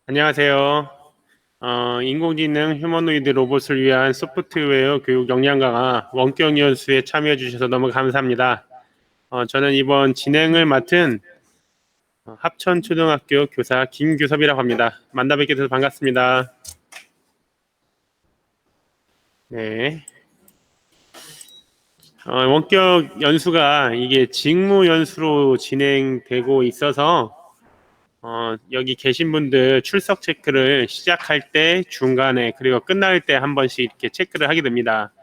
안녕하세요. 인공지능 휴머노이드 로봇을 위한 소프트웨어 교육 역량 강화 원격 연수에 참여해 주셔서 너무 감사합니다. 저는 이번 진행을 맡은 합천초등학교 교사 김규섭이라고 합니다. 만나 뵙게 돼서 반갑습니다. 네. 원격 연수가 이게 직무 연수로 진행되고 있어서 여기 계신 분들 출석 체크를 시작할 때, 중간에, 그리고 끝날 때 한 번씩 이렇게 체크를 하게 됩니다.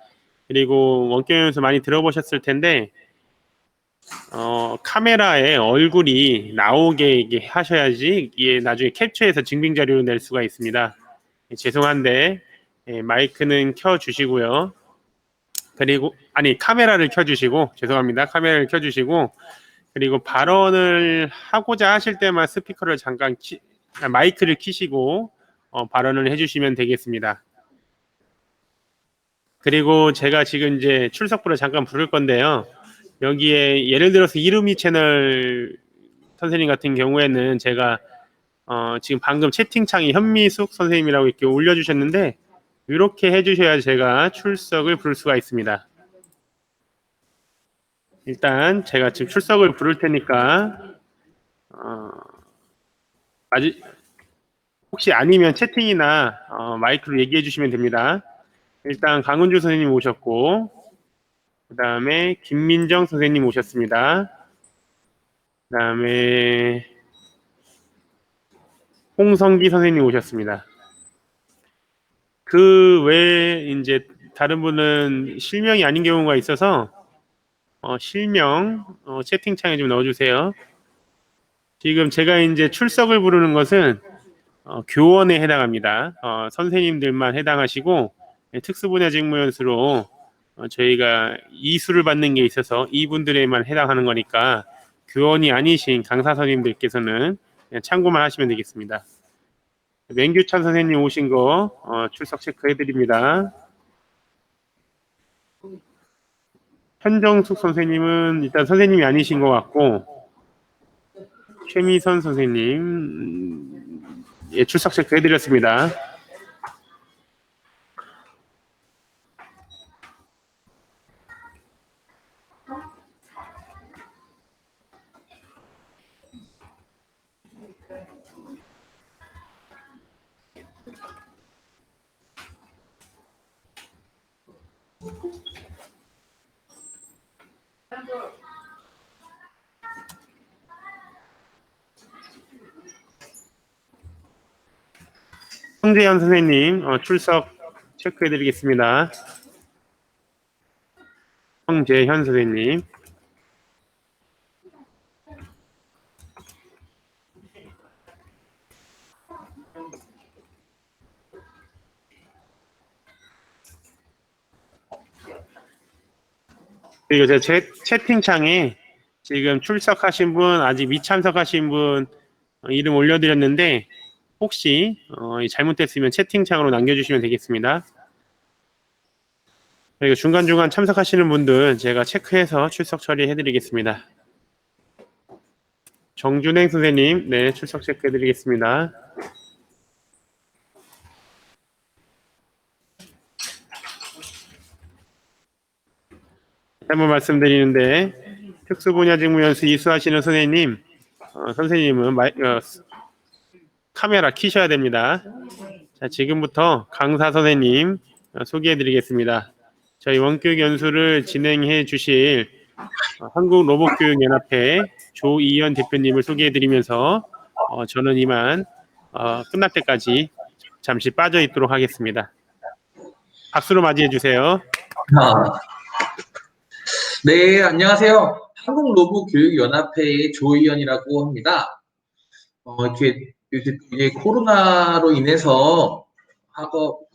그리고 원격 연수 많이 들어보셨을 텐데, 카메라에 얼굴이 나오게 이게 하셔야지 이게 나중에 캡처해서 증빙 자료로 낼 수가 있습니다. 죄송한데, 마이크는 켜주시고요. 그리고, 아니, 카메라를 켜주시고, 죄송합니다. 카메라를 켜주시고, 그리고 발언을 하고자 하실 때만 스피커를 잠깐 마이크를 키시고 발언을 해주시면 되겠습니다. 그리고 제가 지금 이제 출석부를 잠깐 부를 건데요. 여기에 예를 들어서 이름이 채널 선생님 같은 경우에는 제가 지금 방금 채팅창에 현미숙 선생님이라고 이렇게 올려주셨는데 이렇게 해주셔야 제가 출석을 부를 수가 있습니다. 일단 제가 지금 출석을 부를 테니까 혹시 아니면 채팅이나 마이크로 얘기해 주시면 됩니다. 일단 강은주 선생님 오셨고, 그 다음에 김민정 선생님 오셨습니다. 그 다음에 홍성기 선생님 오셨습니다. 그 외에 이제 다른 분은 실명이 아닌 경우가 있어서 실명 채팅창에 좀 넣어주세요. 지금 제가 이제 출석을 부르는 것은 교원에 해당합니다. 선생님들만 해당하시고 특수분야 직무연수로 저희가 이수를 받는 게 있어서 이분들에만 해당하는 거니까 교원이 아니신 강사 선생님들께서는 그냥 참고만 하시면 되겠습니다. 맹규찬 선생님 오신 거 출석 체크해 드립니다. 현정숙 선생님은 일단 선생님이 아니신 것 같고 최미선 선생님 예, 출석 체크 해드렸습니다. 성재현 선생님 출석 체크해드리겠습니다. 성재현 선생님. 그리고 제가 채팅창에 지금 출석하신 분, 아직 미참석하신 분 이름 올려드렸는데 혹시 잘못됐으면 채팅창으로 남겨주시면 되겠습니다. 그리고 중간중간 참석하시는 분들 제가 체크해서 출석 처리해드리겠습니다. 정준행 선생님, 네, 출석 체크해드리겠습니다. 한번 말씀드리는데 특수분야 직무연수 이수하시는 선생님, 선생님은 카메라 켜셔야 됩니다. 자, 지금부터 강사 선생님 소개해드리겠습니다. 저희 원격 연수를 진행해 주실 한국로봇교육연합회 조이현 대표님을 소개해드리면서 저는 이만 끝날 때까지 잠시 빠져 있도록 하겠습니다. 박수로 맞이해 주세요. 네, 안녕하세요. 한국로봇교육연합회의 조이현이라고 합니다. 이렇게 이제 코로나로 인해서 학교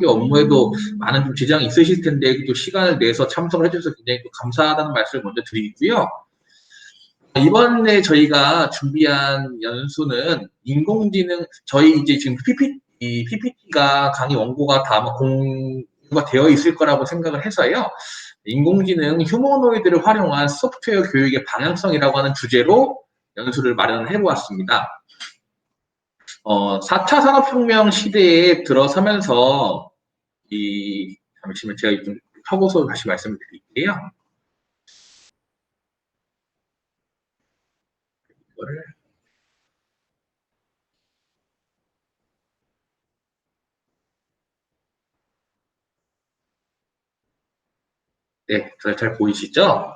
업무에도 많은 좀 지장이 있으실 텐데 또 시간을 내서 참석을 해주셔서 굉장히 또 감사하다는 말씀을 먼저 드리고요. 이번에 저희가 준비한 연수는 인공지능, 저희 이제 지금 PPT가 강의 원고가 다 아마 공유가 되어 있을 거라고 생각을 해서요. 인공지능 휴머노이드를 활용한 소프트웨어 교육의 방향성이라고 하는 주제로 연수를 마련을 해보았습니다. 4차 산업혁명 시대에 들어서면서 잠시만 제가 좀 펴고서 다시 말씀을 드릴게요. 이거를 네, 잘 보이시죠?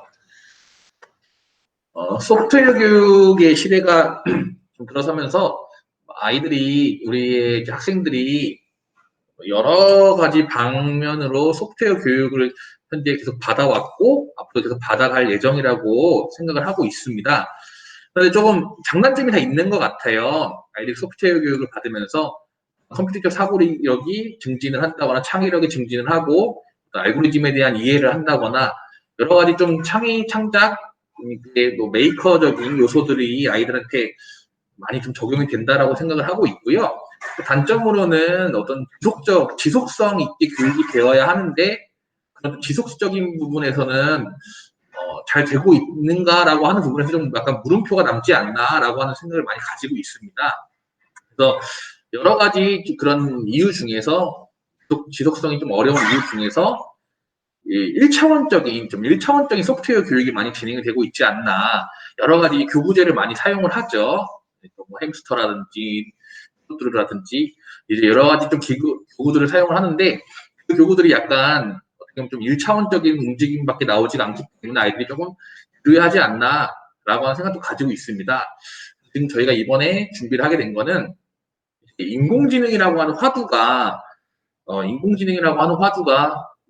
소프트웨어 교육의 시대가 좀 들어서면서 아이들이, 우리 학생들이 여러 가지 방면으로 소프트웨어 교육을 현재 계속 받아왔고, 앞으로 계속 받아갈 예정이라고 생각을 하고 있습니다. 그런데 조금 장단점이 다 있는 것 같아요. 아이들이 소프트웨어 교육을 받으면서 컴퓨터적 사고력이 증진을 한다거나 창의력이 증진을 하고, 알고리즘에 대한 이해를 한다거나, 여러 가지 좀 창의, 창작, 뭐 메이커적인 요소들이 아이들한테 많이 좀 적용이 된다라고 생각을 하고 있고요. 단점으로는 어떤 지속성 있게 교육이 되어야 하는데, 그런 지속적인 부분에서는 잘 되고 있는가라고 하는 부분에서 좀 약간 물음표가 남지 않나라고 하는 생각을 많이 가지고 있습니다. 그래서 여러 가지 그런 이유 중에서, 지속성이 좀 어려운 이유 중에서 1차원적인 소프트웨어 교육이 많이 진행이 되고 있지 않나. 여러 가지 교구제를 많이 사용을 하죠. 뭐 햄스터라든지 라든지 이제 여러 가지 좀 교구들을 사용을 하는데, 그 교구들이 약간 어떻게 보면 좀 1차원적인 움직임밖에 나오지 않기 때문에 아이들이 조금 유리하지 않나라고 하는 생각도 가지고 있습니다. 지금 저희가 이번에 준비를 하게 된 거는 인공지능이라고 하는 화두가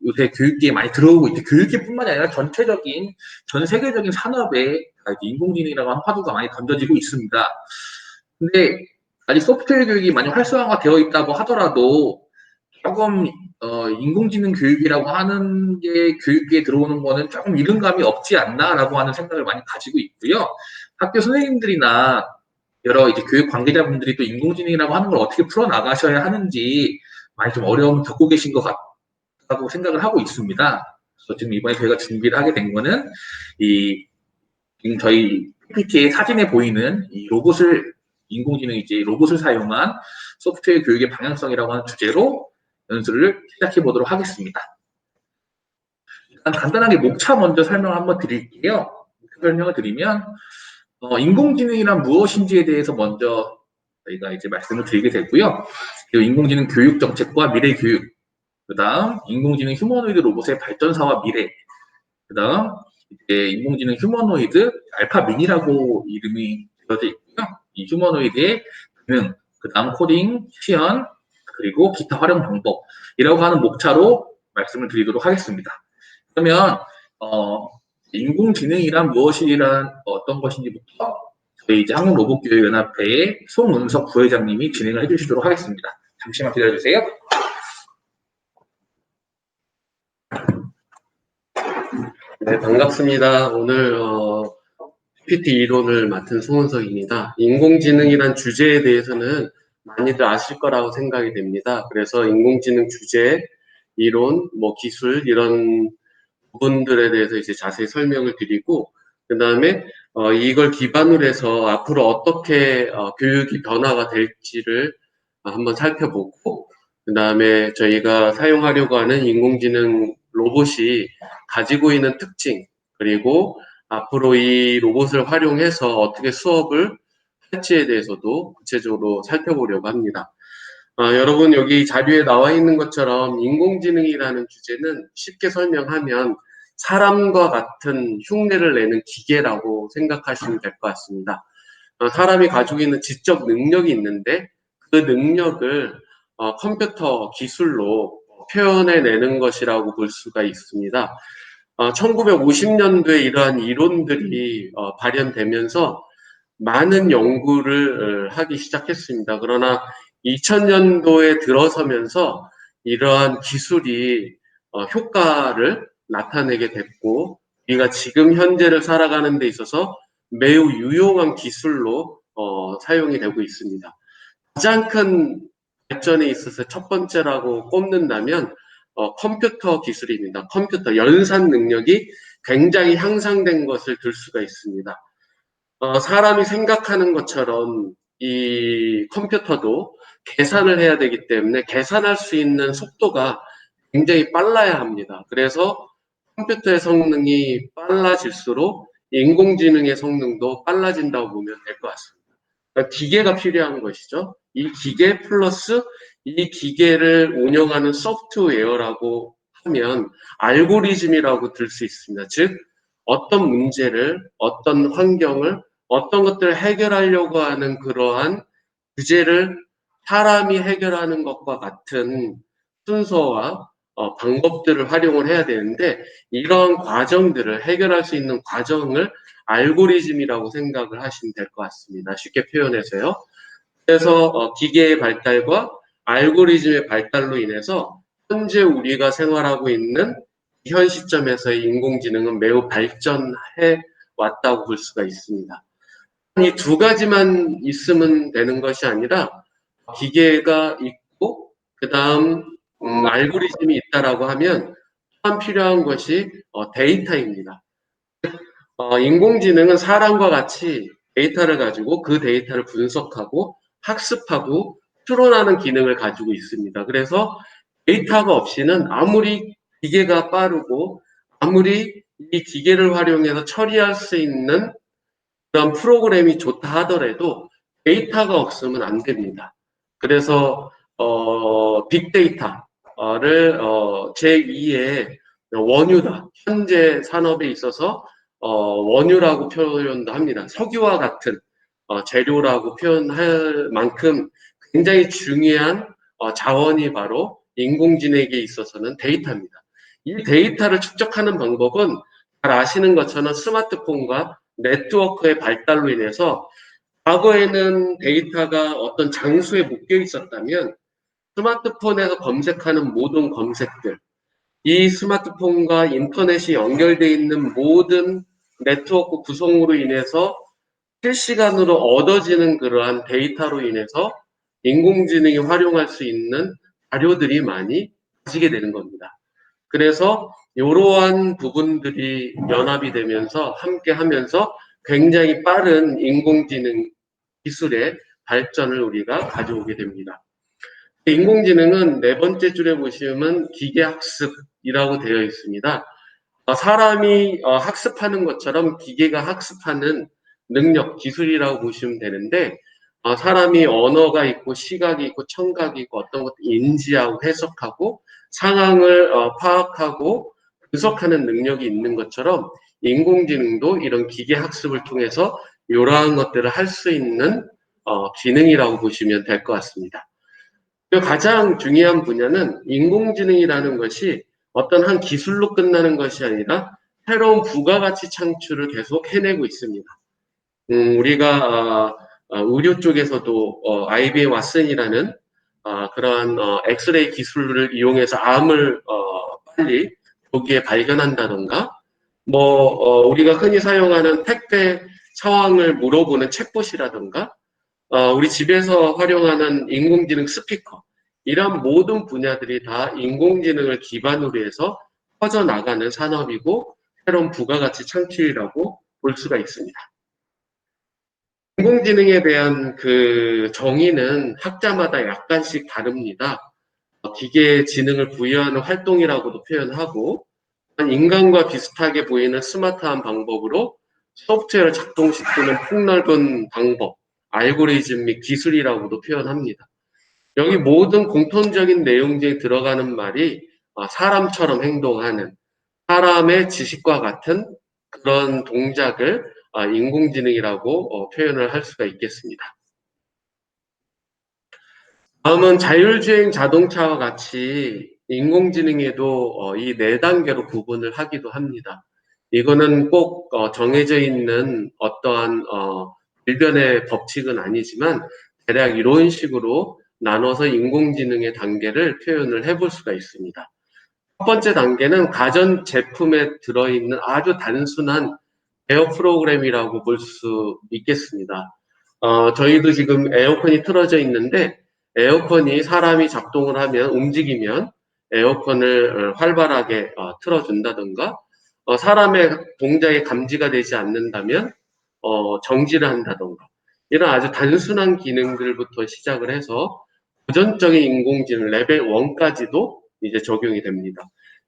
요새 교육계에 많이 들어오고 있죠. 교육계뿐만이 아니라 전 세계적인 산업에 인공지능이라고 하는 화두가 많이 던져지고 있습니다. 근데 아직 소프트웨어 교육이 많이 활성화가 되어 있다고 하더라도 조금 인공지능 교육이라고 하는 게 교육계에 들어오는 거는 조금 이른감이 없지 않나라고 하는 생각을 많이 가지고 있고요. 학교 선생님들이나 여러 이제 교육 관계자분들이 또 인공지능이라고 하는 걸 어떻게 풀어나가셔야 하는지 많이 좀 어려움을 겪고 계신 것 같다고 생각을 하고 있습니다. 그래서 지금 이번에 저희가 준비를 하게 된 거는 지금 저희 PPT의 사진에 보이는 인공지능 로봇을 사용한 소프트웨어 교육의 방향성이라고 하는 주제로 연수를 시작해 보도록 하겠습니다. 일단 간단하게 목차 먼저 설명을 한번 드릴게요. 설명을 드리면 인공지능이란 무엇인지에 대해서 먼저 저희가 이제 말씀을 드리게 되고요. 인공지능 교육 정책과 미래 교육, 그다음 인공지능 휴머노이드 로봇의 발전사와 미래, 그다음 이제 인공지능 휴머노이드 알파민이라고 이름이 되어져 있고요. 이 휴머노이드의 기능, 그다음 코딩, 시연, 그리고 기타 활용 방법이라고 하는 목차로 말씀을 드리도록 하겠습니다. 그러면 인공지능이란 무엇이란 어떤 것인지부터 저희 이제 한국로봇교육연합회의 송은석 부회장님이 진행을 해주시도록 하겠습니다. 잠시만 기다려주세요. 네, 반갑습니다. 오늘 PPT 이론을 맡은 송은석입니다. 인공지능이란 주제에 대해서는 많이들 아실 거라고 생각이 됩니다. 그래서 인공지능 주제, 이론, 기술 이런 부분들에 대해서 이제 자세히 설명을 드리고, 그 다음에 이걸 기반으로 해서 앞으로 어떻게 교육이 변화가 될지를 한번 살펴보고, 그 다음에 저희가 사용하려고 하는 인공지능 로봇이 가지고 있는 특징, 그리고 앞으로 이 로봇을 활용해서 어떻게 수업을 할지에 대해서도 구체적으로 살펴보려고 합니다. 여러분 여기 자료에 나와 있는 것처럼 인공지능이라는 주제는 쉽게 설명하면 사람과 같은 흉내를 내는 기계라고 생각하시면 될 것 같습니다. 사람이 가지고 있는 지적 능력이 있는데 그 능력을 컴퓨터 기술로 표현해내는 것이라고 볼 수가 있습니다. 1950년도에 이러한 이론들이 발현되면서 많은 연구를 하기 시작했습니다. 그러나 2000년도에 들어서면서 이러한 기술이 효과를 나타내게 됐고, 우리가 지금 현재를 살아가는 데 있어서 매우 유용한 기술로 사용이 되고 있습니다. 가장 큰 발전에 있어서 첫 번째라고 꼽는다면 컴퓨터 기술입니다. 컴퓨터 연산 능력이 굉장히 향상된 것을 들 수가 있습니다. 사람이 생각하는 것처럼 이 컴퓨터도 계산을 해야 되기 때문에 계산할 수 있는 속도가 굉장히 빨라야 합니다. 그래서 컴퓨터의 성능이 빨라질수록 인공지능의 성능도 빨라진다고 보면 될 것 같습니다. 그러니까 기계가 필요한 것이죠. 이 기계 플러스 이 기계를 운영하는 소프트웨어라고 하면 알고리즘이라고 들 수 있습니다. 즉, 어떤 문제를, 어떤 환경을, 어떤 것들을 해결하려고 하는 그러한 주제를 사람이 해결하는 것과 같은 순서와 방법들을 활용을 해야 되는데, 이런 과정들을 해결할 수 있는 과정을 알고리즘이라고 생각을 하시면 될 것 같습니다. 쉽게 표현해서요. 그래서 기계의 발달과 알고리즘의 발달로 인해서 현재 우리가 생활하고 있는 현 시점에서의 인공지능은 매우 발전해 왔다고 볼 수가 있습니다. 이 두 가지만 있으면 되는 것이 아니라 기계가 있고 그 다음 알고리즘이 있다라고 하면 또한 필요한 것이 데이터입니다. 인공지능은 사람과 같이 데이터를 가지고 그 데이터를 분석하고 학습하고 추론하는 기능을 가지고 있습니다. 그래서 데이터가 없이는 아무리 기계가 빠르고 아무리 이 기계를 활용해서 처리할 수 있는 그런 프로그램이 좋다 하더라도 데이터가 없으면 안 됩니다. 그래서 빅데이터를 제2의 원유다. 현재 산업에 있어서 원유라고 표현도 합니다. 석유와 같은 재료라고 표현할 만큼 굉장히 중요한 자원이 바로 인공지능에게 있어서는 데이터입니다. 이 데이터를 축적하는 방법은 잘 아시는 것처럼 스마트폰과 네트워크의 발달로 인해서 과거에는 데이터가 어떤 장소에 묶여 있었다면 스마트폰에서 검색하는 모든 검색들, 이 스마트폰과 인터넷이 연결되어 있는 모든 네트워크 구성으로 인해서 실시간으로 얻어지는 그러한 데이터로 인해서 인공지능이 활용할 수 있는 자료들이 많이 가지게 되는 겁니다. 그래서 이러한 부분들이 연합이 되면서 함께 하면서 굉장히 빠른 인공지능 기술의 발전을 우리가 가져오게 됩니다. 인공지능은 네 번째 줄에 보시면 기계학습이라고 되어 있습니다. 사람이 학습하는 것처럼 기계가 학습하는 능력, 기술이라고 보시면 되는데, 사람이 언어가 있고 시각이 있고 청각이 있고 어떤 것도 인지하고 해석하고 상황을 파악하고 분석하는 능력이 있는 것처럼 인공지능도 이런 기계 학습을 통해서 이러한 것들을 할 수 있는 기능이라고 보시면 될 것 같습니다. 가장 중요한 분야는 인공지능이라는 것이 어떤 한 기술로 끝나는 것이 아니라 새로운 부가가치 창출을 계속 해내고 있습니다. 우리가 의료 쪽에서도 IBM 왓슨이라는 그러한 엑스레이 기술을 이용해서 암을 빨리 조기에 발견한다던가, 우리가 흔히 사용하는 택배 상황을 물어보는 챗봇이라던가, 우리 집에서 활용하는 인공지능 스피커, 이런 모든 분야들이 다 인공지능을 기반으로 해서 퍼져나가는 산업이고 새로운 부가가치 창출이라고 볼 수가 있습니다. 인공지능에 대한 그 정의는 학자마다 약간씩 다릅니다. 기계에 지능을 부여하는 활동이라고도 표현하고, 인간과 비슷하게 보이는 스마트한 방법으로 소프트웨어를 작동시키는 폭넓은 방법, 알고리즘 및 기술이라고도 표현합니다. 여기 모든 공통적인 내용 중에 들어가는 말이 사람처럼 행동하는, 사람의 지식과 같은 그런 동작을 인공지능이라고 표현을 할 수가 있겠습니다. 다음은 자율주행 자동차와 같이 인공지능에도 이 네 단계로 구분을 하기도 합니다. 이거는 꼭 정해져 있는 어떠한 일변의 법칙은 아니지만 대략 이런 식으로 나눠서 인공지능의 단계를 표현을 해볼 수가 있습니다. 첫 번째 단계는 가전 제품에 들어있는 아주 단순한 에어 프로그램이라고 볼 수 있겠습니다. 저희도 지금 에어컨이 틀어져 있는데 에어컨이 사람이 작동을 하면 움직이면 에어컨을 활발하게 틀어준다던가, 사람의 동작에 감지가 되지 않는다면 정지를 한다던가, 이런 아주 단순한 기능들부터 시작을 해서 고전적인 인공지능 레벨 1까지도 이제 적용이 됩니다.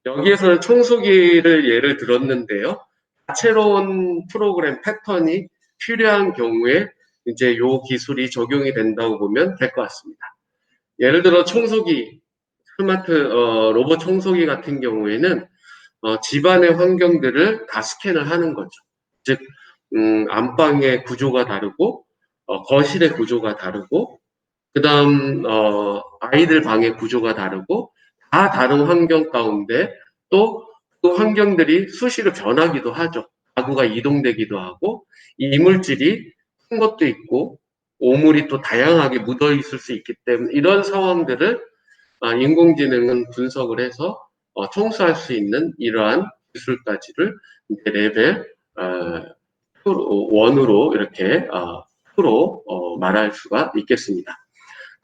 여기에서는 청소기를 예를 들었는데요. 다채로운 프로그램 패턴이 필요한 경우에 이제 요 기술이 적용이 된다고 보면 될 것 같습니다. 예를 들어 청소기, 스마트 로봇 청소기 같은 경우에는 집안의 환경들을 다 스캔을 하는 거죠. 즉, 안방의 구조가 다르고, 거실의 구조가 다르고, 그 다음, 아이들 방의 구조가 다르고, 다 다른 환경 가운데 또 그 환경들이 수시로 변하기도 하죠. 가구가 이동되기도 하고, 이 이물질이 큰 것도 있고, 오물이 또 다양하게 묻어 있을 수 있기 때문에 이런 상황들을 인공지능은 분석을 해서 청소할 수 있는 이러한 기술까지를 이제 레벨 1으로 이렇게 프로 말할 수가 있겠습니다.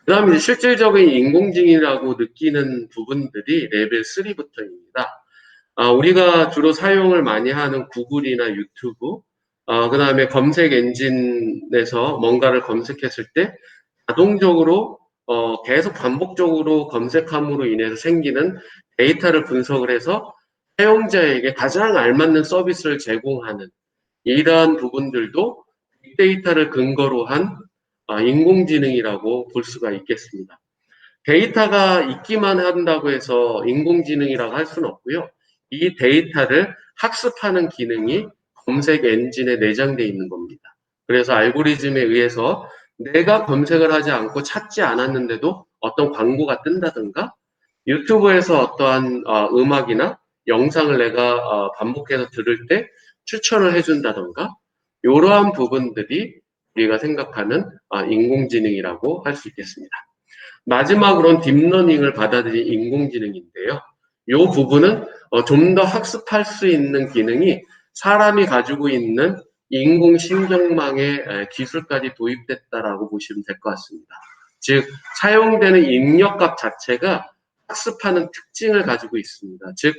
그 다음에 실질적인 인공지능이라고 느끼는 부분들이 레벨 3부터입니다. 우리가 주로 사용을 많이 하는 구글이나 유튜브, 그 다음에 검색 엔진에서 뭔가를 검색했을 때 자동적으로 계속 반복적으로 검색함으로 인해서 생기는 데이터를 분석을 해서 사용자에게 가장 알맞는 서비스를 제공하는 이러한 부분들도 빅데이터를 근거로 한 인공지능이라고 볼 수가 있겠습니다. 데이터가 있기만 한다고 해서 인공지능이라고 할 수는 없고요. 이 데이터를 학습하는 기능이 검색 엔진에 내장되어 있는 겁니다. 그래서 알고리즘에 의해서 내가 검색을 하지 않고 찾지 않았는데도 어떤 광고가 뜬다든가 유튜브에서 어떠한 음악이나 영상을 내가 반복해서 들을 때 추천을 해준다든가 이러한 부분들이 우리가 생각하는 인공지능이라고 할 수 있겠습니다. 마지막으로는 딥러닝을 받아들인 인공지능인데요. 이 부분은 좀 더 학습할 수 있는 기능이 사람이 가지고 있는 인공신경망의 기술까지 도입됐다라고 보시면 될 것 같습니다. 즉 사용되는 입력값 자체가 학습하는 특징을 가지고 있습니다. 즉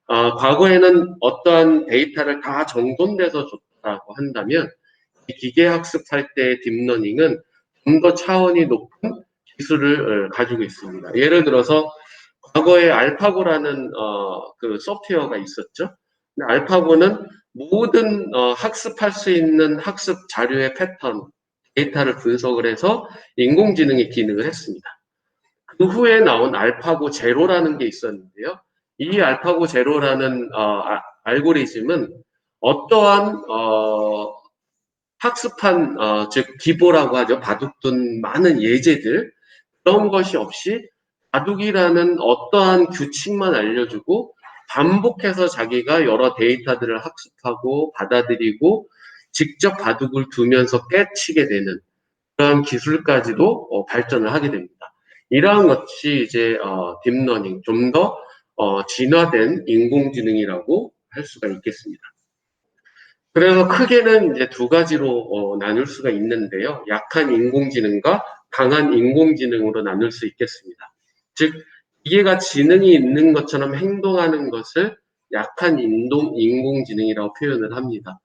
과거에는 어떠한 데이터를 다 정돈돼서 줬다고 한다면 이 기계 학습할 때의 딥러닝은 좀 더 차원이 높은 기술을 가지고 있습니다. 예를 들어서 과거에 알파고라는 그 소프트웨어가 있었죠. 근데 알파고는 모든 학습할 수 있는 학습 자료의 패턴, 데이터를 분석을 해서 인공지능의 기능을 했습니다. 그 후에 나온 알파고 제로라는 게 있었는데요. 이 알파고 제로라는 알고리즘은 어떠한 학습한 즉 기보라고 하죠. 바둑둔 많은 예제들 그런 것이 없이 바둑이라는 어떠한 규칙만 알려주고 반복해서 자기가 여러 데이터들을 학습하고 받아들이고 직접 바둑을 두면서 깨치게 되는 그런 기술까지도 발전을 하게 됩니다. 이러한 것이 이제 딥러닝, 좀 더 진화된 인공지능이라고 할 수가 있겠습니다. 그래서 크게는 이제 두 가지로 나눌 수가 있는데요. 약한 인공지능과 강한 인공지능으로 나눌 수 있겠습니다. 즉, 기계가 지능이 있는 것처럼 행동하는 것을 약한 인공지능이라고 표현을 합니다.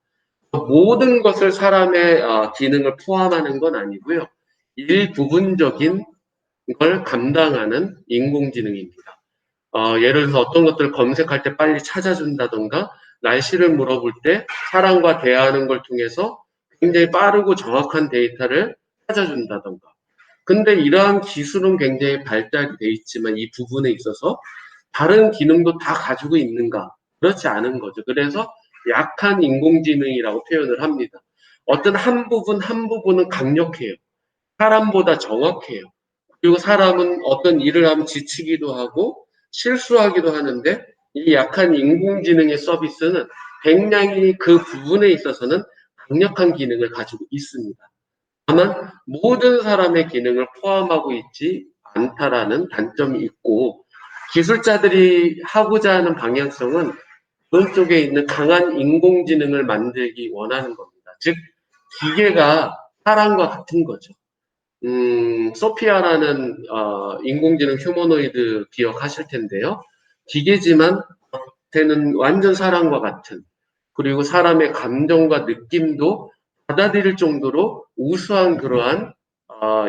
모든 것을 사람의 기능을 포함하는 건 아니고요. 일부분적인 걸 감당하는 인공지능입니다. 예를 들어서 어떤 것들을 검색할 때 빨리 찾아준다던가 날씨를 물어볼 때 사람과 대화하는 걸 통해서 굉장히 빠르고 정확한 데이터를 찾아준다던가. 근데 이러한 기술은 굉장히 발달이 돼 있지만 이 부분에 있어서 다른 기능도 다 가지고 있는가? 그렇지 않은 거죠. 그래서 약한 인공지능이라고 표현을 합니다. 어떤 한 부분은 강력해요. 사람보다 정확해요. 그리고 사람은 어떤 일을 하면 지치기도 하고 실수하기도 하는데 이 약한 인공지능의 서비스는 굉장히 그 부분에 있어서는 강력한 기능을 가지고 있습니다. 다만 모든 사람의 기능을 포함하고 있지 않다라는 단점이 있고 기술자들이 하고자 하는 방향성은 그런 쪽에 있는 강한 인공지능을 만들기 원하는 겁니다. 즉 기계가 사람과 같은 거죠. 소피아라는 인공지능 휴머노이드 기억하실 텐데요. 기계지만 겉에는 완전 사람과 같은 그리고 사람의 감정과 느낌도 받아들일 정도로 우수한 그러한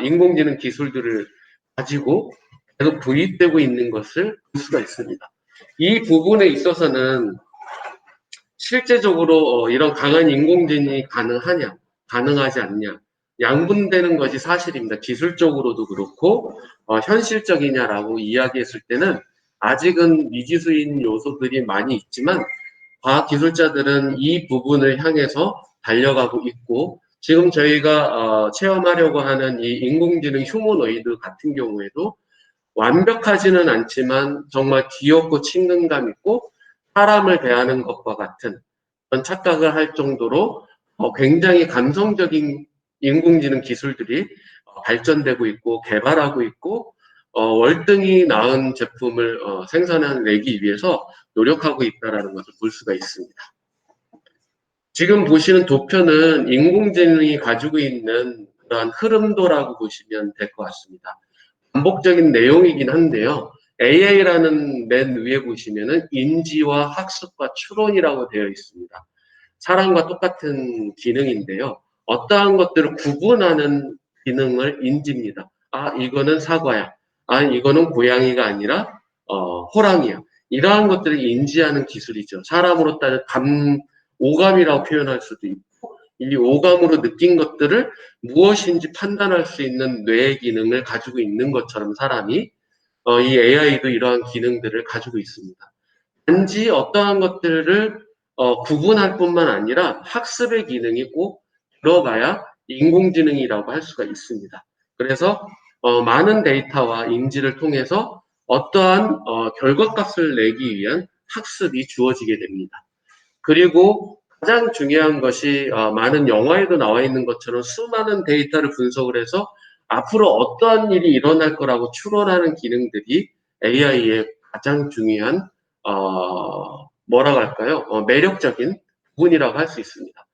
인공지능 기술들을 가지고 계속 도입되고 있는 것을 볼 수가 있습니다. 이 부분에 있어서는 실제적으로 이런 강한 인공지능이 가능하냐, 가능하지 않냐, 양분되는 것이 사실입니다. 기술적으로도 그렇고 현실적이냐라고 이야기했을 때는 아직은 미지수인 요소들이 많이 있지만 과학기술자들은 이 부분을 향해서 달려가고 있고 지금 저희가 체험하려고 하는 이 인공지능 휴머노이드 같은 경우에도 완벽하지는 않지만 정말 귀엽고 친근감 있고 사람을 대하는 것과 같은 그런 착각을 할 정도로 굉장히 감성적인 인공지능 기술들이 발전되고 있고 개발하고 있고 월등히 나은 제품을 생산해내기 위해서 노력하고 있다는 것을 볼 수가 있습니다. 지금 보시는 도표는 인공지능이 가지고 있는 그러한 흐름도라고 보시면 될 것 같습니다. 반복적인 내용이긴 한데요. AI라는 맨 위에 보시면은 인지와 학습과 추론이라고 되어 있습니다. 사람과 똑같은 기능인데요. 어떠한 것들을 구분하는 기능을 인지입니다. 아, 이거는 사과야. 아, 이거는 고양이가 아니라 호랑이야. 이러한 것들을 인지하는 기술이죠. 사람으로 따져 오감이라고 표현할 수도 있고, 이 오감으로 느낀 것들을 무엇인지 판단할 수 있는 뇌의 기능을 가지고 있는 것처럼 사람이 이 AI도 이러한 기능들을 가지고 있습니다. 단지 어떠한 것들을 구분할 뿐만 아니라 학습의 기능이 꼭 들어가야 인공지능이라고 할 수가 있습니다. 그래서 많은 데이터와 인지를 통해서 어떠한 결과값을 내기 위한 학습이 주어지게 됩니다. 그리고 가장 중요한 것이 많은 영화에도 나와 있는 것처럼 수많은 데이터를 분석을 해서 앞으로 어떠한 일이 일어날 거라고 추론하는 기능들이 AI의 가장 중요한 뭐라고 할까요? 매력적인 부분이라고 할 수 있습니다.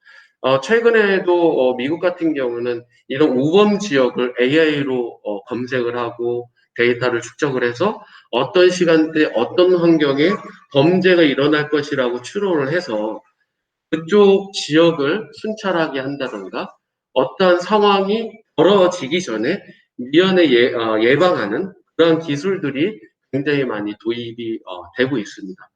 최근에도 미국 같은 경우는 이런 우범 지역을 AI로 검색을 하고 데이터를 축적을 해서 어떤 시간대 어떤 환경에 범죄가 일어날 것이라고 추론을 해서 그쪽 지역을 순찰하게 한다던가 어떠한 상황이 벌어지기 전에 미연에 예방하는 그런 기술들이 굉장히 많이 도입이 되고 있습니다.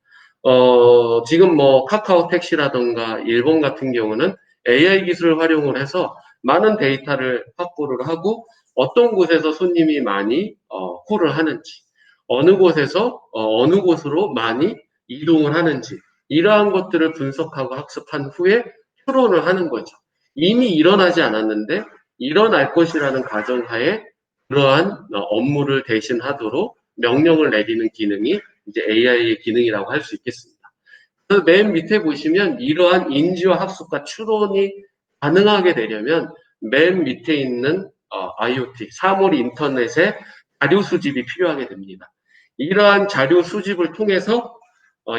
지금 뭐 카카오 택시라던가 일본 같은 경우는 AI 기술을 활용을 해서 많은 데이터를 확보를 하고 어떤 곳에서 손님이 많이 콜을 하는지 어느 곳에서 어느 곳으로 많이 이동을 하는지 이러한 것들을 분석하고 학습한 후에 추론을 하는 거죠. 이미 일어나지 않았는데 일어날 것이라는 가정하에 그러한 업무를 대신하도록 명령을 내리는 기능이 이제 AI의 기능이라고 할 수 있겠습니다. 그래서 맨 밑에 보시면 이러한 인지와 학습과 추론이 가능하게 되려면 맨 밑에 있는 IoT, 사물 인터넷의 자료 수집이 필요하게 됩니다. 이러한 자료 수집을 통해서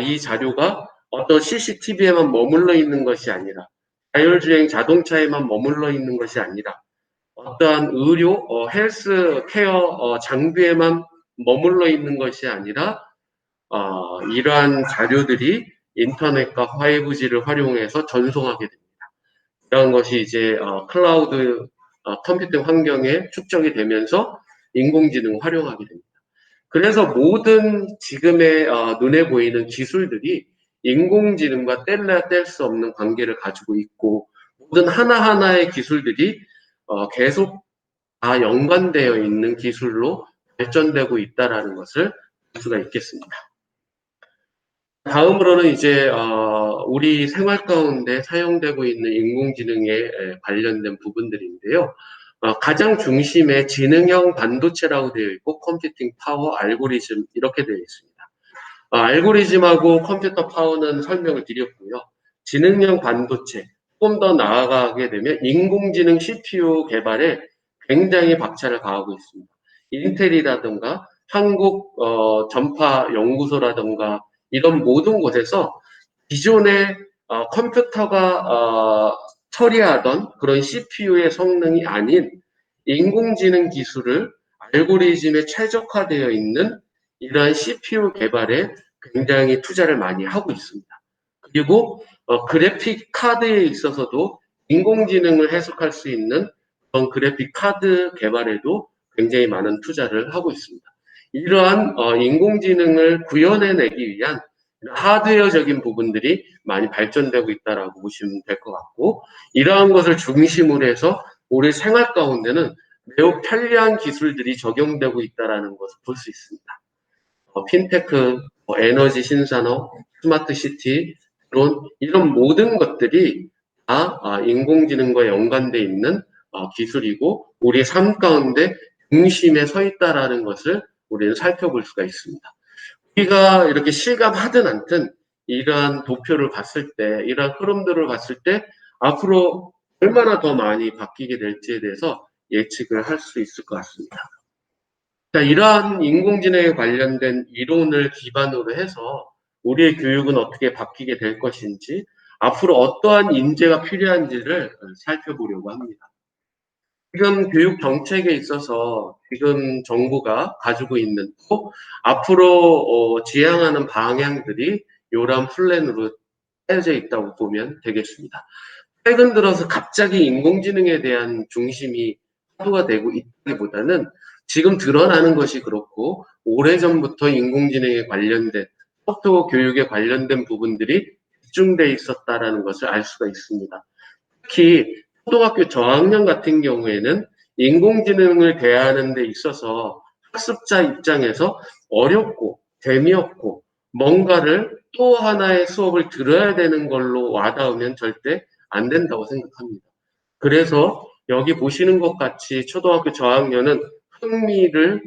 이 자료가 어떤 CCTV에만 머물러 있는 것이 아니라 자율주행 자동차에만 머물러 있는 것이 아니라 어떠한 의료, 헬스케어 장비에만 머물러 있는 것이 아니라 이러한 자료들이 인터넷과 5G를 활용해서 전송하게 됩니다. 이런 것이 이제 클라우드 컴퓨팅 환경에 축적이 되면서 인공지능을 활용하게 됩니다. 그래서 모든 지금의 눈에 보이는 기술들이 인공지능과 뗄래야 뗄 수 없는 관계를 가지고 있고 모든 하나하나의 기술들이 계속 다 연관되어 있는 기술로 발전되고 있다는 것을 볼 수가 있겠습니다. 다음으로는 이제 우리 생활 가운데 사용되고 있는 인공지능에 관련된 부분들인데요. 가장 중심에 지능형 반도체라고 되어 있고 컴퓨팅 파워, 알고리즘 이렇게 되어 있습니다. 알고리즘하고 컴퓨터 파워는 설명을 드렸고요. 지능형 반도체, 조금 더 나아가게 되면 인공지능 CPU 개발에 굉장히 박차를 가하고 있습니다. 인텔이라든가 한국 전파 연구소라든가 이런 모든 곳에서 기존의 컴퓨터가 처리하던 그런 CPU의 성능이 아닌 인공지능 기술을 알고리즘에 최적화되어 있는 이러한 CPU 개발에 굉장히 투자를 많이 하고 있습니다. 그리고 그래픽 카드에 있어서도 인공지능을 해석할 수 있는 그런 그래픽 카드 개발에도 굉장히 많은 투자를 하고 있습니다. 이러한 인공지능을 구현해내기 위한 하드웨어적인 부분들이 많이 발전되고 있다라고 보시면 될 것 같고, 이러한 것을 중심으로 해서 우리 생활 가운데는 매우 편리한 기술들이 적용되고 있다는 것을 볼 수 있습니다. 핀테크, 에너지 신산업, 스마트 시티, 드론, 이런 모든 것들이 다 인공지능과 연관되어 있는 기술이고 우리 삶 가운데 중심에 서 있다라는 것을 우리는 살펴볼 수가 있습니다. 우리가 이렇게 실감하든 않든 이러한 도표를 봤을 때, 이러한 흐름들을 봤을 때 앞으로 얼마나 더 많이 바뀌게 될지에 대해서 예측을 할 수 있을 것 같습니다. 자, 이러한 인공지능에 관련된 이론을 기반으로 해서 우리의 교육은 어떻게 바뀌게 될 것인지, 앞으로 어떠한 인재가 필요한지를 살펴보려고 합니다. 지금 교육 정책에 있어서 지금 정부가 가지고 있는 또 앞으로 지향하는 방향들이 요런 플랜으로 짜여져 있다고 보면 되겠습니다. 최근 들어서 갑자기 인공지능에 대한 중심이 화두가 되고 있기보다는 지금 드러나는 것이 그렇고 오래전부터 인공지능에 관련된 소프트웨어 교육에 관련된 부분들이 집중돼 있었다라는 것을 알 수가 있습니다. 특히 초등학교 저학년 같은 경우에는 인공지능을 대하는 데 있어서 학습자 입장에서 어렵고 재미없고 뭔가를 또 하나의 수업을 들어야 되는 걸로 와닿으면 절대 안 된다고 생각합니다. 그래서 여기 보시는 것 같이 초등학교 저학년은 흥미를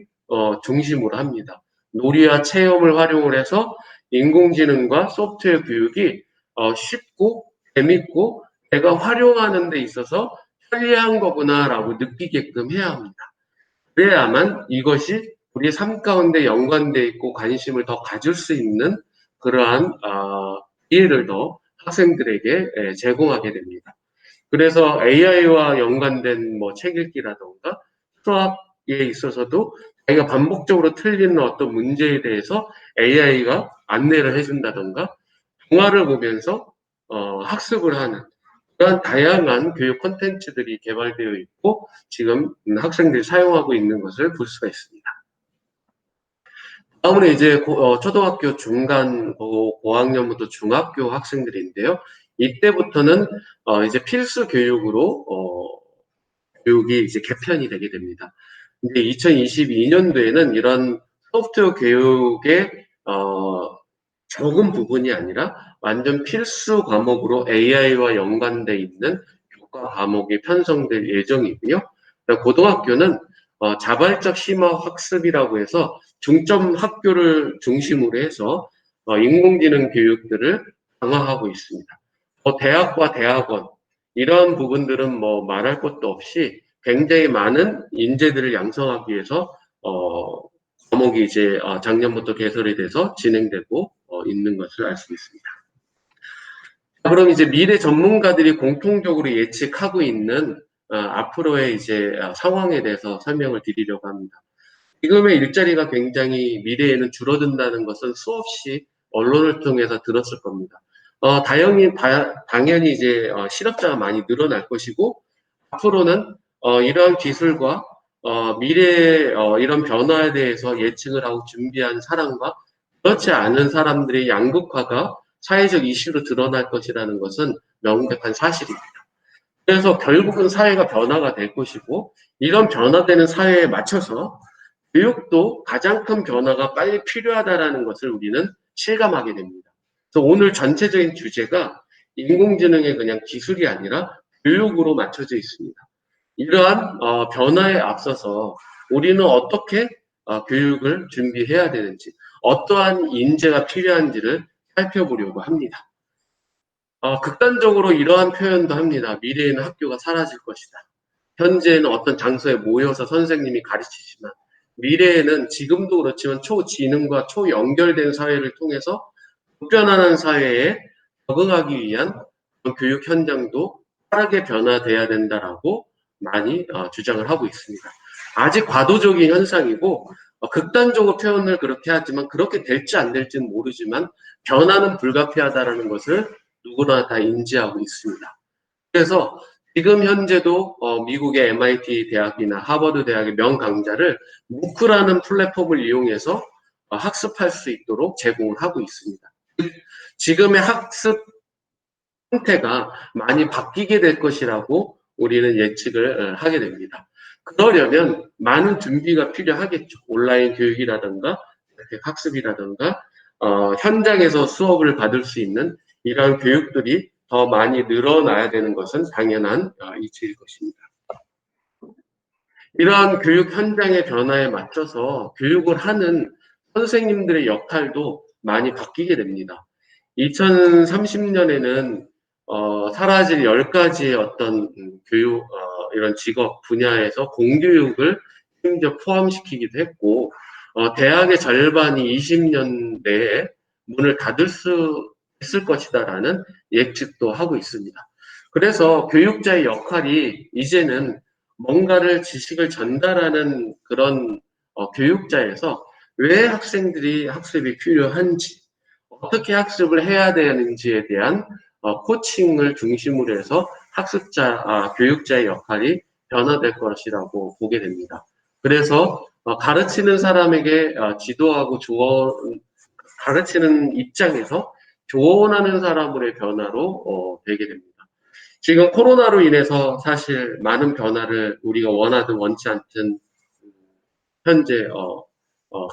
중심으로 합니다. 놀이와 체험을 활용을 해서 인공지능과 소프트웨어 교육이 쉽고 재밌고 내가 활용하는 데 있어서 편리한 거구나라고 느끼게끔 해야 합니다. 그래야만 이것이 우리 삶 가운데 연관되어 있고 관심을 더 가질 수 있는 그러한 기회를 더 학생들에게 제공하게 됩니다. 그래서 AI와 연관된 책 읽기라던가 수학에 있어서도 자기가 반복적으로 틀리는 어떤 문제에 대해서 AI가 안내를 해준다던가 동화를 보면서 학습을 하는 그런 다양한 교육 콘텐츠들이 개발되어 있고 지금 학생들이 사용하고 있는 것을 볼 수가 있습니다. 다음으로 이제 초등학교 중간 고학년부터 중학교 학생들인데요. 이때부터는 이제 필수 교육으로 교육이 이제 개편이 되게 됩니다. 근데 2022년도에는 이런 소프트웨어 교육의 적은 부분이 아니라 완전 필수 과목으로 AI와 연관돼 있는 교과 과목이 편성될 예정이고요. 고등학교는 자발적 심화 학습이라고 해서 중점 학교를 중심으로 해서 인공지능 교육들을 강화하고 있습니다. 대학과 대학원 이러한 부분들은 말할 것도 없이 굉장히 많은 인재들을 양성하기 위해서 과목이 이제 작년부터 개설이 돼서 진행되고 있는 것을 알 수 있습니다. 그럼 이제 미래 전문가들이 공통적으로 예측하고 있는 앞으로의 이제 상황에 대해서 설명을 드리려고 합니다. 지금의 일자리가 굉장히 미래에는 줄어든다는 것은 수없이 언론을 통해서 들었을 겁니다. 당연히 이제 실업자가 많이 늘어날 것이고 앞으로는 이러한 기술과 미래의 이런 변화에 대해서 예측을 하고 준비한 사람과 그렇지 않은 사람들의 양극화가 사회적 이슈로 드러날 것이라는 것은 명백한 사실입니다. 그래서 결국은 사회가 변화가 될 것이고 이런 변화되는 사회에 맞춰서 교육도 가장 큰 변화가 빨리 필요하다는 것을 우리는 실감하게 됩니다. 그래서 오늘 전체적인 주제가 인공지능의 그냥 기술이 아니라 교육으로 맞춰져 있습니다. 이러한 변화에 앞서서 우리는 어떻게 교육을 준비해야 되는지 어떠한 인재가 필요한지를 살펴보려고 합니다. 극단적으로 이러한 표현도 합니다. 미래에는 학교가 사라질 것이다. 현재는 어떤 장소에 모여서 선생님이 가르치지만 미래에는 지금도 그렇지만 초지능과 초연결된 사회를 통해서 급변하는 사회에 적응하기 위한 교육 현장도 빠르게 변화돼야 된다라고 많이 주장을 하고 있습니다. 아직 과도적인 현상이고 극단적으로 표현을 그렇게 하지만 그렇게 될지 안 될지는 모르지만 변화는 불가피하다라는 것을 누구나 다 인지하고 있습니다. 그래서 지금 현재도 미국의 MIT 대학이나 하버드 대학의 명강좌를 무크라는 플랫폼을 이용해서 학습할 수 있도록 제공을 하고 있습니다. 지금의 학습 형태가 많이 바뀌게 될 것이라고 우리는 예측을 하게 됩니다. 그러려면 많은 준비가 필요하겠죠. 온라인 교육이라든가 학습이라든가 현장에서 수업을 받을 수 있는 이러한 교육들이 더 많이 늘어나야 되는 것은 당연한 이치일 것입니다. 이러한 교육 현장의 변화에 맞춰서 교육을 하는 선생님들의 역할도 많이 바뀌게 됩니다. 2030년에는 사라질 10가지의 어떤 교육, 이런 직업 분야에서 공교육을 심지어 포함시키기도 했고, 대학의 절반이 20년 내에 문을 닫을 수 있을 것이다라는 예측도 하고 있습니다. 그래서 교육자의 역할이 이제는 뭔가를 지식을 전달하는 그런 교육자에서 왜 학생들이 학습이 필요한지, 어떻게 학습을 해야 되는지에 대한 코칭을 중심으로 해서 교육자의 역할이 변화될 것이라고 보게 됩니다. 그래서 가르치는 사람에게 지도하고 가르치는 입장에서 조언하는 사람으로의 변화로 되게 됩니다. 지금 코로나로 인해서 사실 많은 변화를 우리가 원하든 원치 않든 현재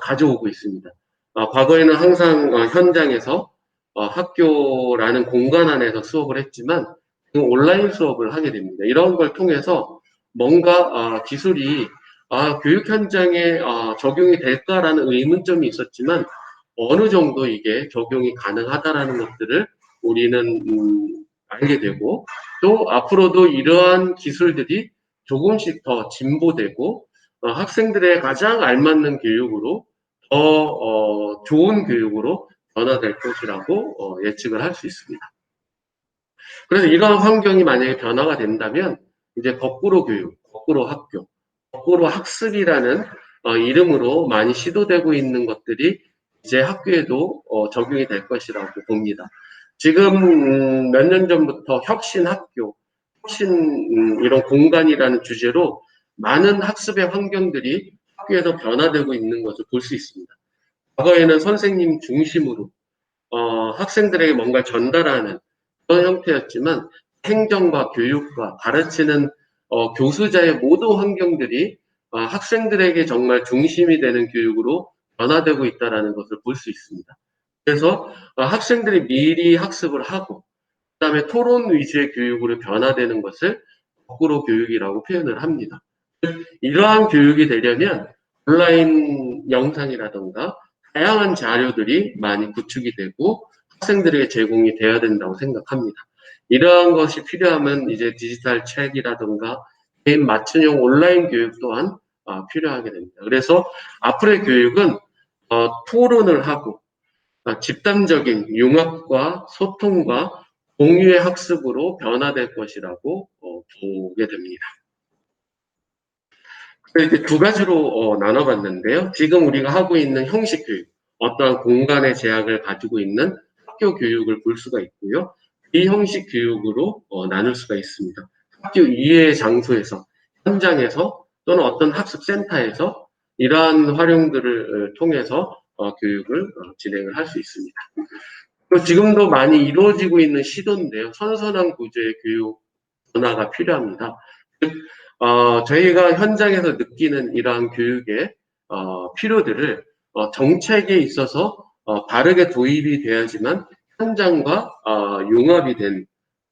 가져오고 있습니다. 과거에는 항상 현장에서 학교라는 공간 안에서 수업을 했지만 온라인 수업을 하게 됩니다. 이런 걸 통해서 뭔가 기술이 교육 현장에 적용이 될까라는 의문점이 있었지만 어느 정도 이게 적용이 가능하다라는 것들을 우리는 알게 되고 또 앞으로도 이러한 기술들이 조금씩 더 진보되고 학생들의 가장 알맞는 교육으로 더 좋은 교육으로 변화될 것이라고 예측을 할 수 있습니다. 그래서 이러한 환경이 만약에 변화가 된다면 이제 거꾸로 교육, 거꾸로 학교, 거꾸로 학습이라는 이름으로 많이 시도되고 있는 것들이 이제 학교에도 적용이 될 것이라고 봅니다. 지금 몇 년 전부터 혁신 학교, 혁신 이런 공간이라는 주제로 많은 학습의 환경들이 학교에서 변화되고 있는 것을 볼 수 있습니다. 과거에는 선생님 중심으로 학생들에게 뭔가 전달하는 그런 형태였지만 행정과 교육과 가르치는 교수자의 모든 환경들이 학생들에게 정말 중심이 되는 교육으로 변화되고 있다는 것을 볼 수 있습니다. 그래서 학생들이 미리 학습을 하고 그다음에 토론 위주의 교육으로 변화되는 것을 거꾸로 교육이라고 표현을 합니다. 이러한 교육이 되려면 온라인 영상이라든가 다양한 자료들이 많이 구축이 되고 학생들에게 제공이 되어야 된다고 생각합니다. 이러한 것이 필요하면 이제 디지털 책이라든가 개인 맞춤형 온라인 교육 또한 필요하게 됩니다. 그래서 앞으로의 교육은 토론을 하고 집단적인 융합과 소통과 공유의 학습으로 변화될 것이라고 보게 됩니다. 이렇게 두 가지로 나눠봤는데요. 지금 우리가 하고 있는 형식 교육, 어떠한 공간의 제약을 가지고 있는 학교 교육을 볼 수가 있고요. 비형식 교육으로 나눌 수가 있습니다. 학교 이외의 장소에서, 현장에서 또는 어떤 학습센터에서 이러한 활용들을 통해서 교육을 진행을 할 수 있습니다. 지금도 많이 이루어지고 있는 시도인데요. 선선한 구조의 교육 변화가 필요합니다. 저희가 현장에서 느끼는 이러한 교육의 필요들을 정책에 있어서 바르게 도입이 돼야지만 현장과 융합이 된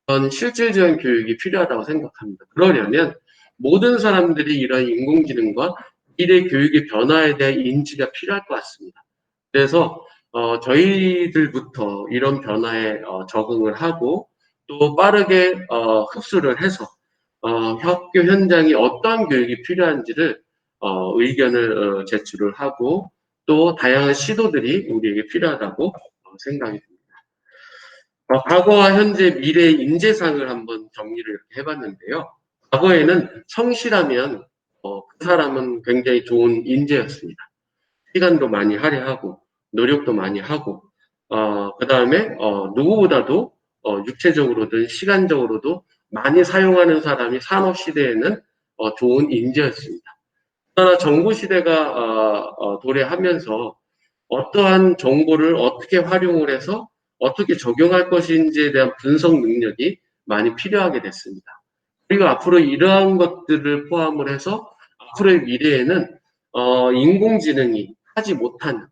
그런 실질적인 교육이 필요하다고 생각합니다. 그러려면 모든 사람들이 이런 인공지능과 미래 교육의 변화에 대한 인지가 필요할 것 같습니다. 그래서 저희들부터 이런 변화에 적응을 하고 또 빠르게 흡수를 해서 학교 현장이 어떠한 교육이 필요한지를 의견을 제출을 하고 또 다양한 시도들이 우리에게 필요하다고 생각이 듭니다. 과거와 현재 미래의 인재상을 한번 정리를 이렇게 해봤는데요. 과거에는 성실하면 그 사람은 굉장히 좋은 인재였습니다. 시간도 많이 할애하고 노력도 많이 하고 그 다음에 누구보다도 육체적으로든 시간적으로도 많이 사용하는 사람이 산업 시대에는 좋은 인재였습니다. 그러나 정보 시대가 도래하면서 어떠한 정보를 어떻게 활용을 해서 어떻게 적용할 것인지에 대한 분석 능력이 많이 필요하게 됐습니다. 그리고 앞으로 이러한 것들을 포함을 해서 앞으로의 미래에는 인공지능이 하지 못한,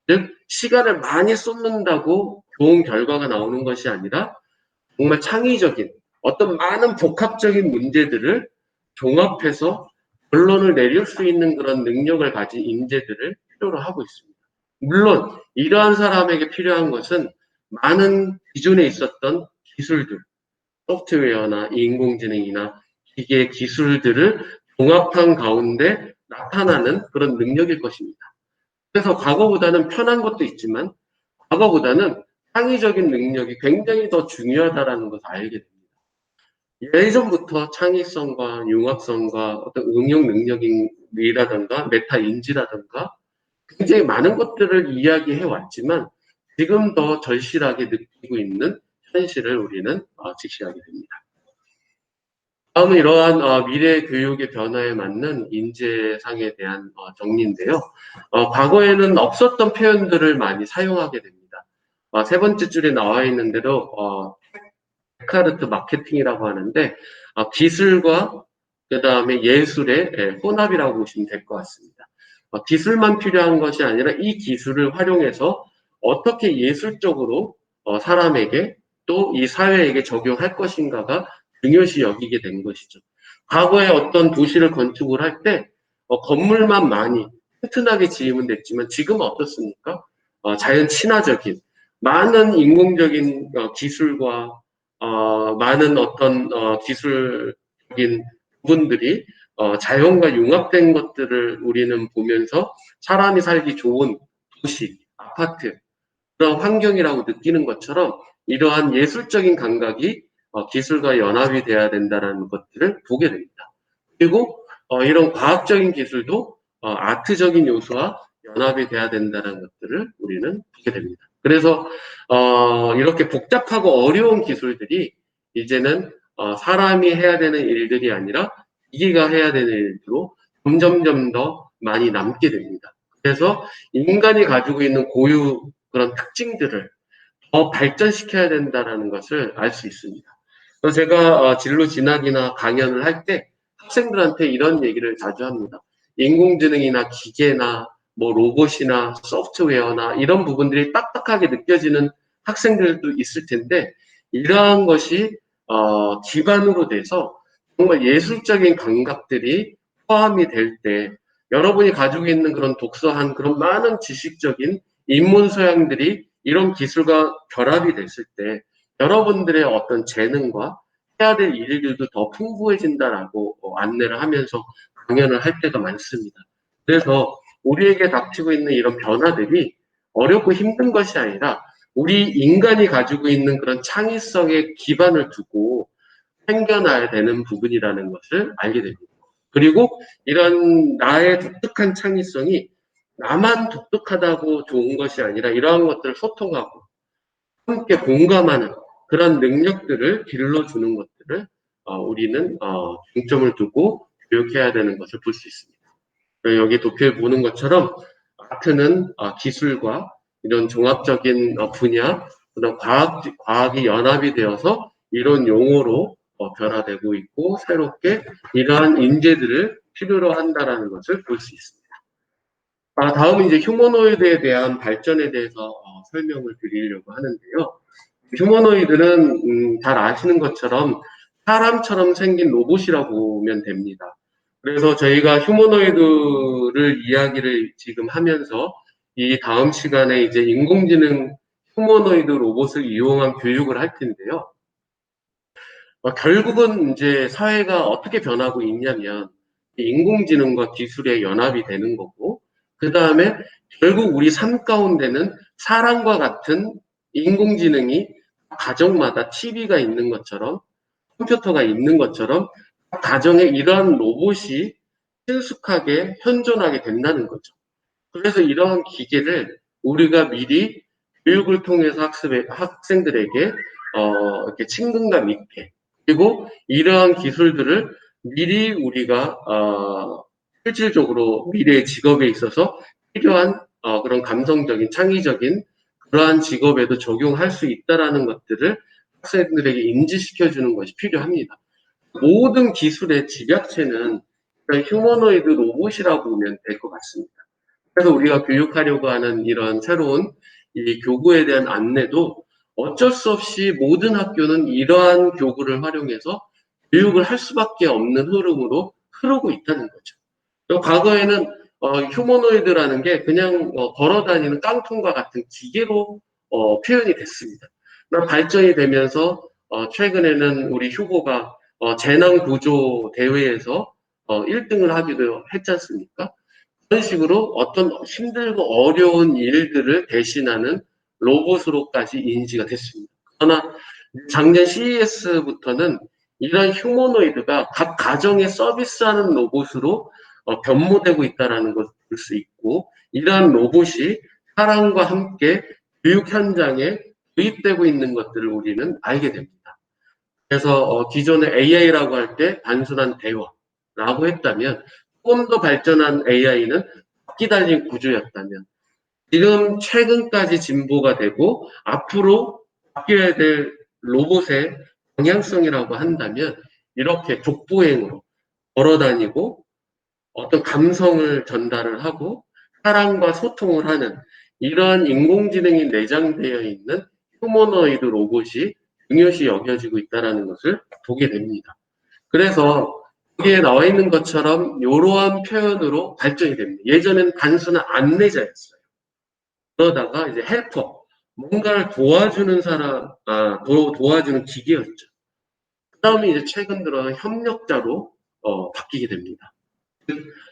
즉 시간을 많이 쏟는다고 좋은 결과가 나오는 것이 아니라 정말 창의적인 어떤 많은 복합적인 문제들을 종합해서 결론을 내릴 수 있는 그런 능력을 가진 인재들을 필요로 하고 있습니다. 물론 이러한 사람에게 필요한 것은 많은 기존에 있었던 기술들, 소프트웨어나 인공지능이나 기계 기술들을 종합한 가운데 나타나는 그런 능력일 것입니다. 그래서 과거보다는 편한 것도 있지만 과거보다는 창의적인 능력이 굉장히 더 중요하다는 것을 알게 됩니다. 예전부터 창의성과 융합성과 어떤 응용 능력이라든가 메타 인지라든가 굉장히 많은 것들을 이야기해 왔지만 지금 더 절실하게 느끼고 있는 현실을 우리는 직시하게 됩니다. 다음은 이러한 미래 교육의 변화에 맞는 인재상에 대한 정리인데요. 과거에는 없었던 표현들을 많이 사용하게 됩니다. 세 번째 줄에 나와 있는 대로 데카르트 마케팅이라고 하는데 기술과 그 다음에 예술의 혼합이라고 보시면 될 것 같습니다. 기술만 필요한 것이 아니라 이 기술을 활용해서 어떻게 예술적으로 사람에게 또 이 사회에게 적용할 것인가가 중요시 여기게 된 것이죠. 과거에 어떤 도시를 건축을 할 때 건물만 많이 튼튼하게 지으면 됐지만 지금은 어떻습니까? 자연 친화적인 많은 인공적인 기술과 많은 어떤 기술적인 부분들이 자연과 융합된 것들을 우리는 보면서 사람이 살기 좋은 도시, 아파트, 그런 환경이라고 느끼는 것처럼 이러한 예술적인 감각이 기술과 연합이 돼야 된다는 것들을 보게 됩니다. 그리고 이런 과학적인 기술도 아트적인 요소와 연합이 돼야 된다는 것들을 우리는 보게 됩니다. 그래서 이렇게 복잡하고 어려운 기술들이 이제는 사람이 해야 되는 일들이 아니라 기계가 해야 되는 일들로 점점점 더 많이 남게 됩니다. 그래서 인간이 가지고 있는 고유 그런 특징들을 더 발전시켜야 된다는 것을 알 수 있습니다. 그래서 제가 진로 진학이나 강연을 할 때 학생들한테 이런 얘기를 자주 합니다. 인공지능이나 기계나 뭐 로봇이나 소프트웨어나 이런 부분들이 딱딱하게 느껴지는 학생들도 있을 텐데 이러한 것이 기반으로 돼서 정말 예술적인 감각들이 포함이 될 때 여러분이 가지고 있는 그런 독서한 그런 많은 지식적인 인문 소양들이 이런 기술과 결합이 됐을 때 여러분들의 어떤 재능과 해야 될 일들도 더 풍부해진다라고 안내를 하면서 강연을 할 때가 많습니다. 그래서 우리에게 닥치고 있는 이런 변화들이 어렵고 힘든 것이 아니라 우리 인간이 가지고 있는 그런 창의성의 기반을 두고 생겨나야 되는 부분이라는 것을 알게 됩니다. 그리고 이런 나의 독특한 창의성이 나만 독특하다고 좋은 것이 아니라 이러한 것들을 소통하고 함께 공감하는 그런 능력들을 길러주는 것들을 우리는 중점을 두고 교육해야 되는 것을 볼 수 있습니다. 여기 도표에 보는 것처럼 아트는 기술과 이런 종합적인 분야, 그다음 과학이 연합이 되어서 이런 용어로 변화되고 있고 새롭게 이러한 인재들을 필요로 한다라는 것을 볼 수 있습니다. 다음은 이제 휴머노이드에 대한 발전에 대해서 설명을 드리려고 하는데요. 휴머노이드는 잘 아시는 것처럼 사람처럼 생긴 로봇이라고 보면 됩니다. 그래서 저희가 휴머노이드를 이야기를 지금 하면서 이 다음 시간에 이제 인공지능 휴머노이드 로봇을 이용한 교육을 할 텐데요. 결국은 이제 사회가 어떻게 변하고 있냐면 인공지능과 기술의 연합이 되는 거고 그 다음에 결국 우리 삶 가운데는 사람과 같은 인공지능이 가정마다 TV가 있는 것처럼 컴퓨터가 있는 것처럼 가정에 이러한 로봇이 친숙하게 현존하게 된다는 거죠. 그래서 이러한 기계를 우리가 미리 교육을 통해서 학생들에게 이렇게 친근감 있게 그리고 이러한 기술들을 미리 우리가 실질적으로 미래의 직업에 있어서 필요한 그런 감성적인 창의적인 그러한 직업에도 적용할 수 있다라는 것들을 학생들에게 인지시켜 주는 것이 필요합니다. 모든 기술의 집약체는 그런 휴머노이드 로봇이라고 보면 될 것 같습니다. 그래서 우리가 교육하려고 하는 이런 새로운 이 교구에 대한 안내도 어쩔 수 없이 모든 학교는 이러한 교구를 활용해서 교육을 할 수밖에 없는 흐름으로 흐르고 있다는 거죠. 그리고 과거에는 휴머노이드라는 게 그냥 걸어 다니는 깡통과 같은 기계로 표현이 됐습니다. 그러나 발전이 되면서 최근에는 우리 휴고가 재난 구조 대회에서 1등을 하기도 했지 않습니까? 그런 식으로 어떤 힘들고 어려운 일들을 대신하는 로봇으로까지 인지가 됐습니다. 그러나 작년 CES부터는 이런 휴머노이드가 각 가정에 서비스하는 로봇으로 변모되고 있다는 것을 볼 수 있고, 이러한 로봇이 사람과 함께 교육 현장에 도입되고 있는 것들을 우리는 알게 됩니다. 그래서 기존의 AI라고 할 때 단순한 대화라고 했다면, 조금 더 발전한 AI는 바퀴 달린 구조였다면, 지금 최근까지 진보가 되고 앞으로 바뀌어야 될 로봇의 방향성이라고 한다면, 이렇게 족보행으로 걸어다니고 어떤 감성을 전달을 하고 사람과 소통을 하는 이러한 인공지능이 내장되어 있는 휴머노이드 로봇이 중요시 여겨지고 있다는 것을 보게 됩니다. 그래서 여기에 나와 있는 것처럼 이러한 표현으로 발전이 됩니다. 예전에는 단순한 안내자였어요. 그러다가 이제 헬퍼, 뭔가를 도와주는 사람, 도와주는 기계였죠. 그 다음에 이제 최근 들어 협력자로 바뀌게 됩니다.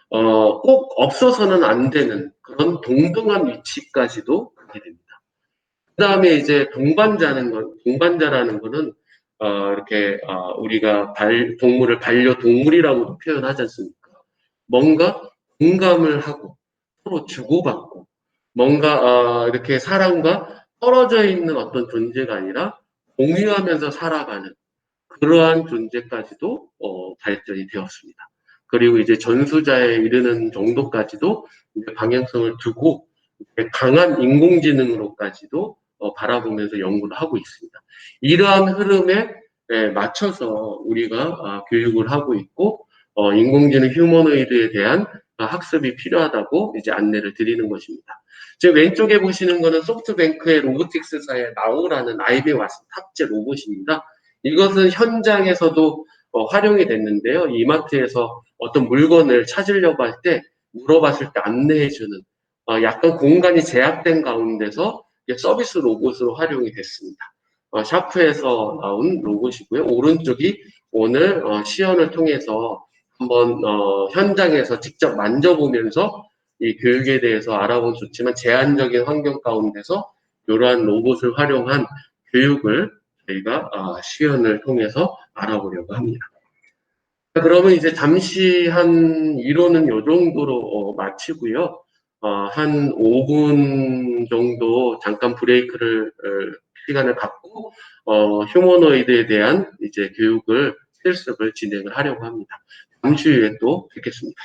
꼭 없어서는 안 되는 그런 동등한 위치까지도 가게 됩니다. 그 다음에 이제 동반자라는 거는, 이렇게, 우리가 동물을 반려동물이라고도 표현하지 않습니까? 뭔가 공감을 하고, 서로 주고받고, 뭔가, 이렇게 사람과 떨어져 있는 어떤 존재가 아니라 공유하면서 살아가는 그러한 존재까지도 발전이 되었습니다. 그리고 이제 전수자에 이르는 정도까지도 이제 방향성을 두고 강한 인공지능으로까지도 바라보면서 연구를 하고 있습니다. 이러한 흐름에 맞춰서 우리가 교육을 하고 있고 인공지능 휴머노이드에 대한 학습이 필요하다고 이제 안내를 드리는 것입니다. 지금 왼쪽에 보시는 거는 소프트뱅크의 로보틱스사의 나우라는 IBM 왓슨 탑재 로봇입니다. 이것은 현장에서도 활용이 됐는데요. 이마트에서 어떤 물건을 찾으려고 할 때 물어봤을 때 안내해주는 약간 공간이 제약된 가운데서 서비스 로봇으로 활용이 됐습니다. 샤프에서 나온 로봇이고요. 오른쪽이 오늘 시연을 통해서 한번 현장에서 직접 만져보면서 이 교육에 대해서 알아보면 좋지만 제한적인 환경 가운데서 이러한 로봇을 활용한 교육을 저희가 시연을 통해서 알아보려고 합니다. 그러면 이제 잠시 한 이론은 이 정도로 마치고요. 한 5분 정도 잠깐 브레이크를 시간을 갖고 휴머노이드에 대한 이제 교육을 실습을 진행을 하려고 합니다. 잠시 후에 또 뵙겠습니다.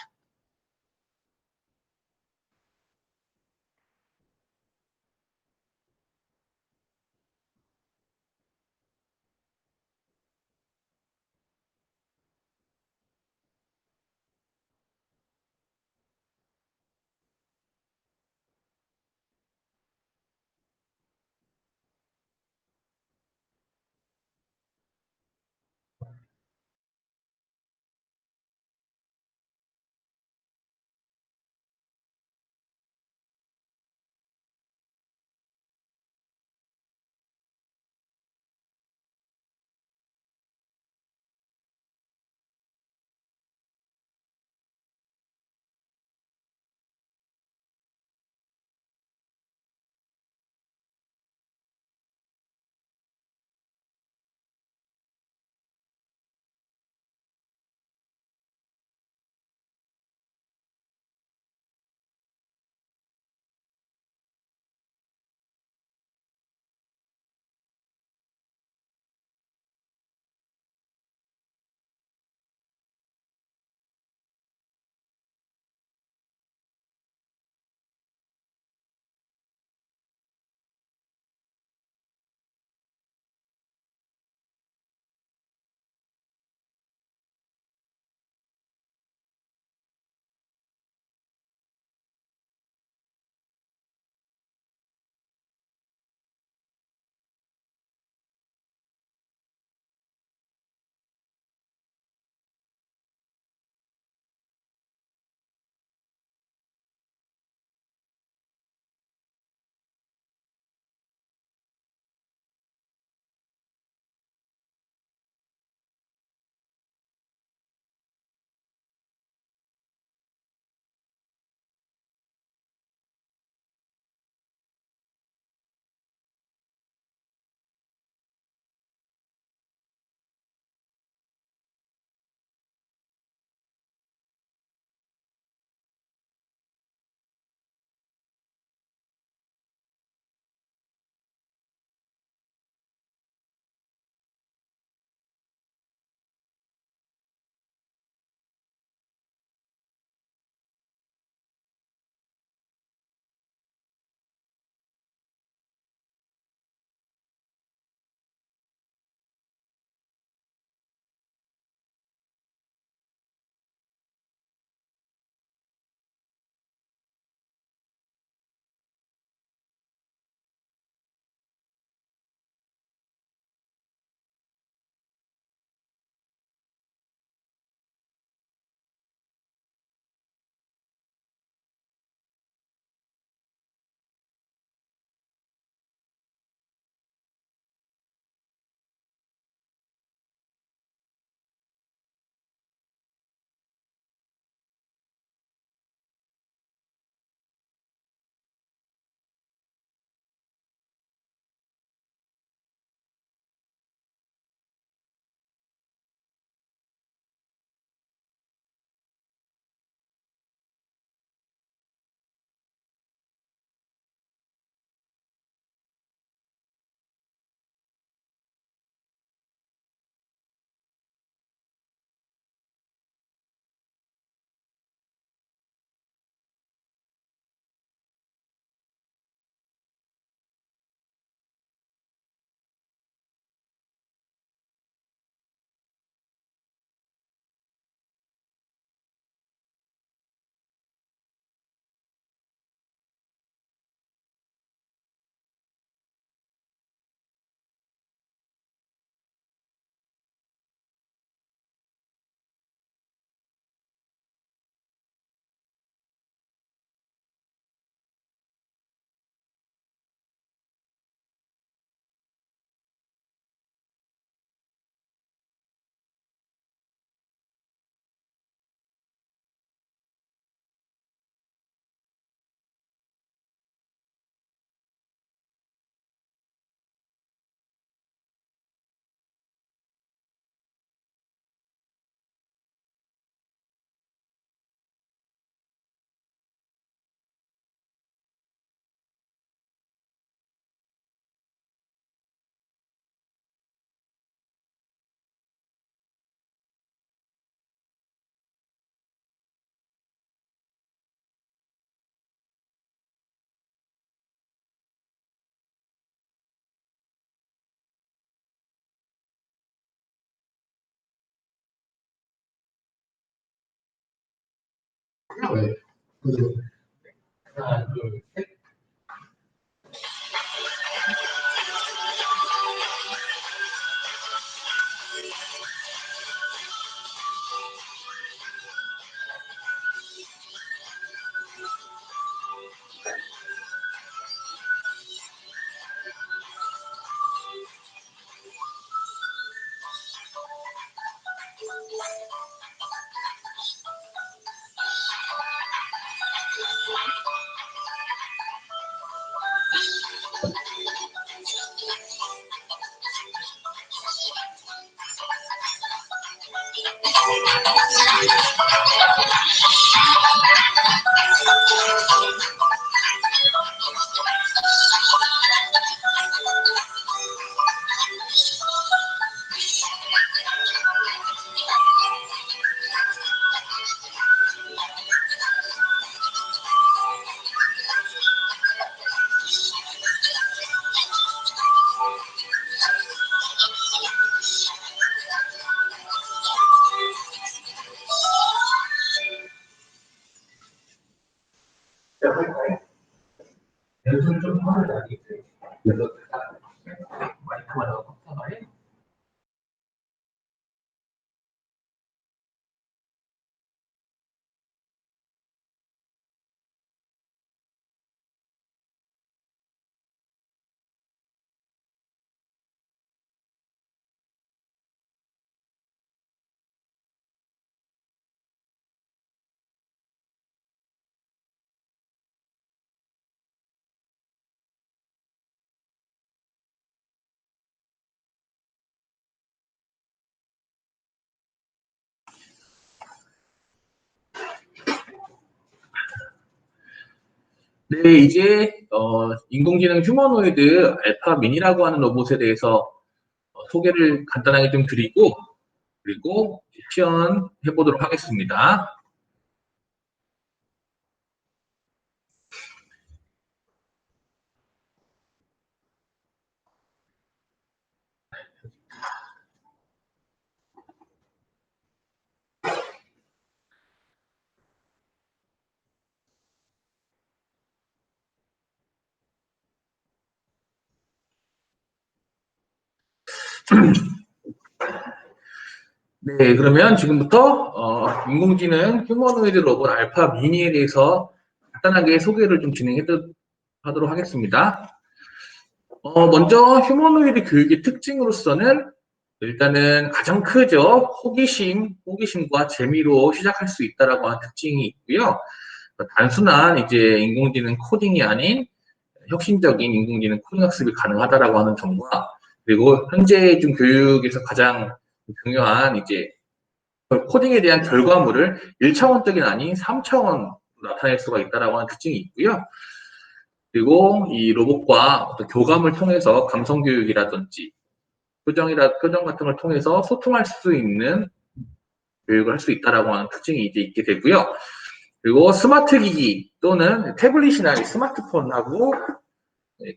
네. 하나, 둘, 셋. 연습 좀 하면 나겠어요. 그래서 마이크만 하고 컴퓨터만 해. 네, 이제 인공지능 휴머노이드 알파 미니라고 하는 로봇에 대해서 소개를 간단하게 좀 드리고 그리고 시연해 보도록 하겠습니다. 네, 그러면 지금부터 인공지능 휴머노이드 로봇 알파 미니에 대해서 간단하게 소개를 좀 진행하도록 하겠습니다. 먼저 휴머노이드 교육의 특징으로서는 일단은 가장 크죠. 호기심과 재미로 시작할 수 있다라고 하는 특징이 있고요. 단순한 이제 인공지능 코딩이 아닌 혁신적인 인공지능 코딩 학습이 가능하다라고 하는 점과 그리고 현재 좀 교육에서 가장 중요한 이제 코딩에 대한 결과물을 1차원적인 아닌 3차원으로 나타낼 수가 있다라고 하는 특징이 있고요. 그리고 이 로봇과 어떤 교감을 통해서 감성 교육이라든지 표정 같은 걸 통해서 소통할 수 있는 교육을 할 수 있다라고 하는 특징이 이제 있게 되고요. 그리고 스마트 기기 또는 태블릿이나 스마트폰하고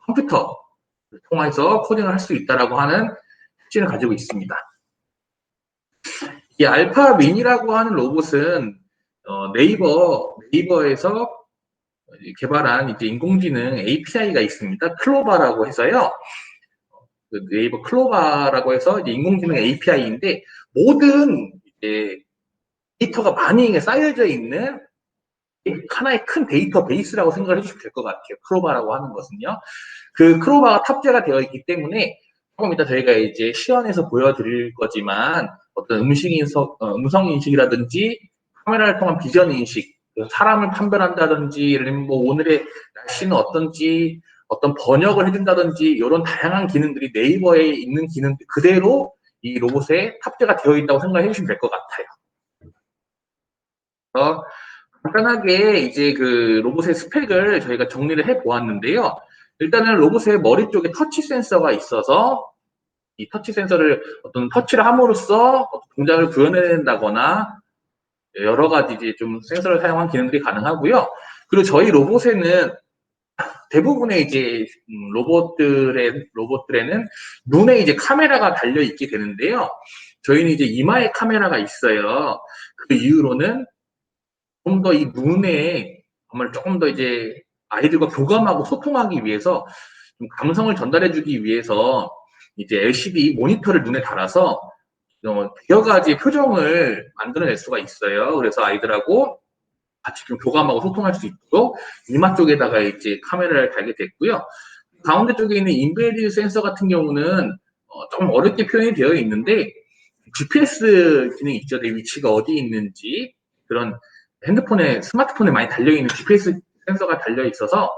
컴퓨터 통해서 코딩을 할 수 있다라고 하는 특징을 가지고 있습니다. 이 알파 미니라고 하는 로봇은 네이버에서 개발한 이제 인공지능 API가 있습니다. 클로바라고 해서요. 그 네이버 클로바라고 해서 이제 인공지능 API인데 모든 이제 데이터가 많이 쌓여져 있는 하나의 큰 데이터베이스라고 생각을 해주시면 될 것 같아요. 클로바라고 하는 것은요. 그 클로바가 탑재가 되어 있기 때문에 조금 이따 저희가 이제 시연해서 보여드릴 거지만 어떤 음성 인식이라든지 카메라를 통한 비전 인식, 사람을 판별한다든지 예를 들면 뭐 오늘의 날씨는 어떤지 어떤 번역을 해준다든지 이런 다양한 기능들이 네이버에 있는 기능들 그대로 이 로봇에 탑재가 되어 있다고 생각해 주시면 될 것 같아요. 간단하게 이제 그 로봇의 스펙을 저희가 정리를 해 보았는데요. 일단은 로봇의 머리 쪽에 터치 센서가 있어서 이 터치 센서를 어떤 터치를 함으로써 동작을 구현해낸다거나 여러 가지 이제 좀 센서를 사용한 기능들이 가능하고요. 그리고 저희 로봇에는 대부분의 이제 로봇들에는 눈에 이제 카메라가 달려 있게 되는데요. 저희는 이제 이마에 카메라가 있어요. 그 이유로는 좀 더 이 눈에 정말 조금 더 이제 아이들과 교감하고 소통하기 위해서 좀 감성을 전달해주기 위해서 이제 LCD 모니터를 눈에 달아서 여러 가지 표정을 만들어낼 수가 있어요. 그래서 아이들하고 같이 좀 교감하고 소통할 수 있도록 이마 쪽에다가 이제 카메라를 달게 됐고요. 가운데 쪽에 있는 인베디드 센서 같은 경우는 좀 어렵게 표현이 되어 있는데 GPS 기능이 있죠. 내 위치가 어디 있는지 그런 핸드폰에 스마트폰에 많이 달려있는 GPS 센서가 달려 있어서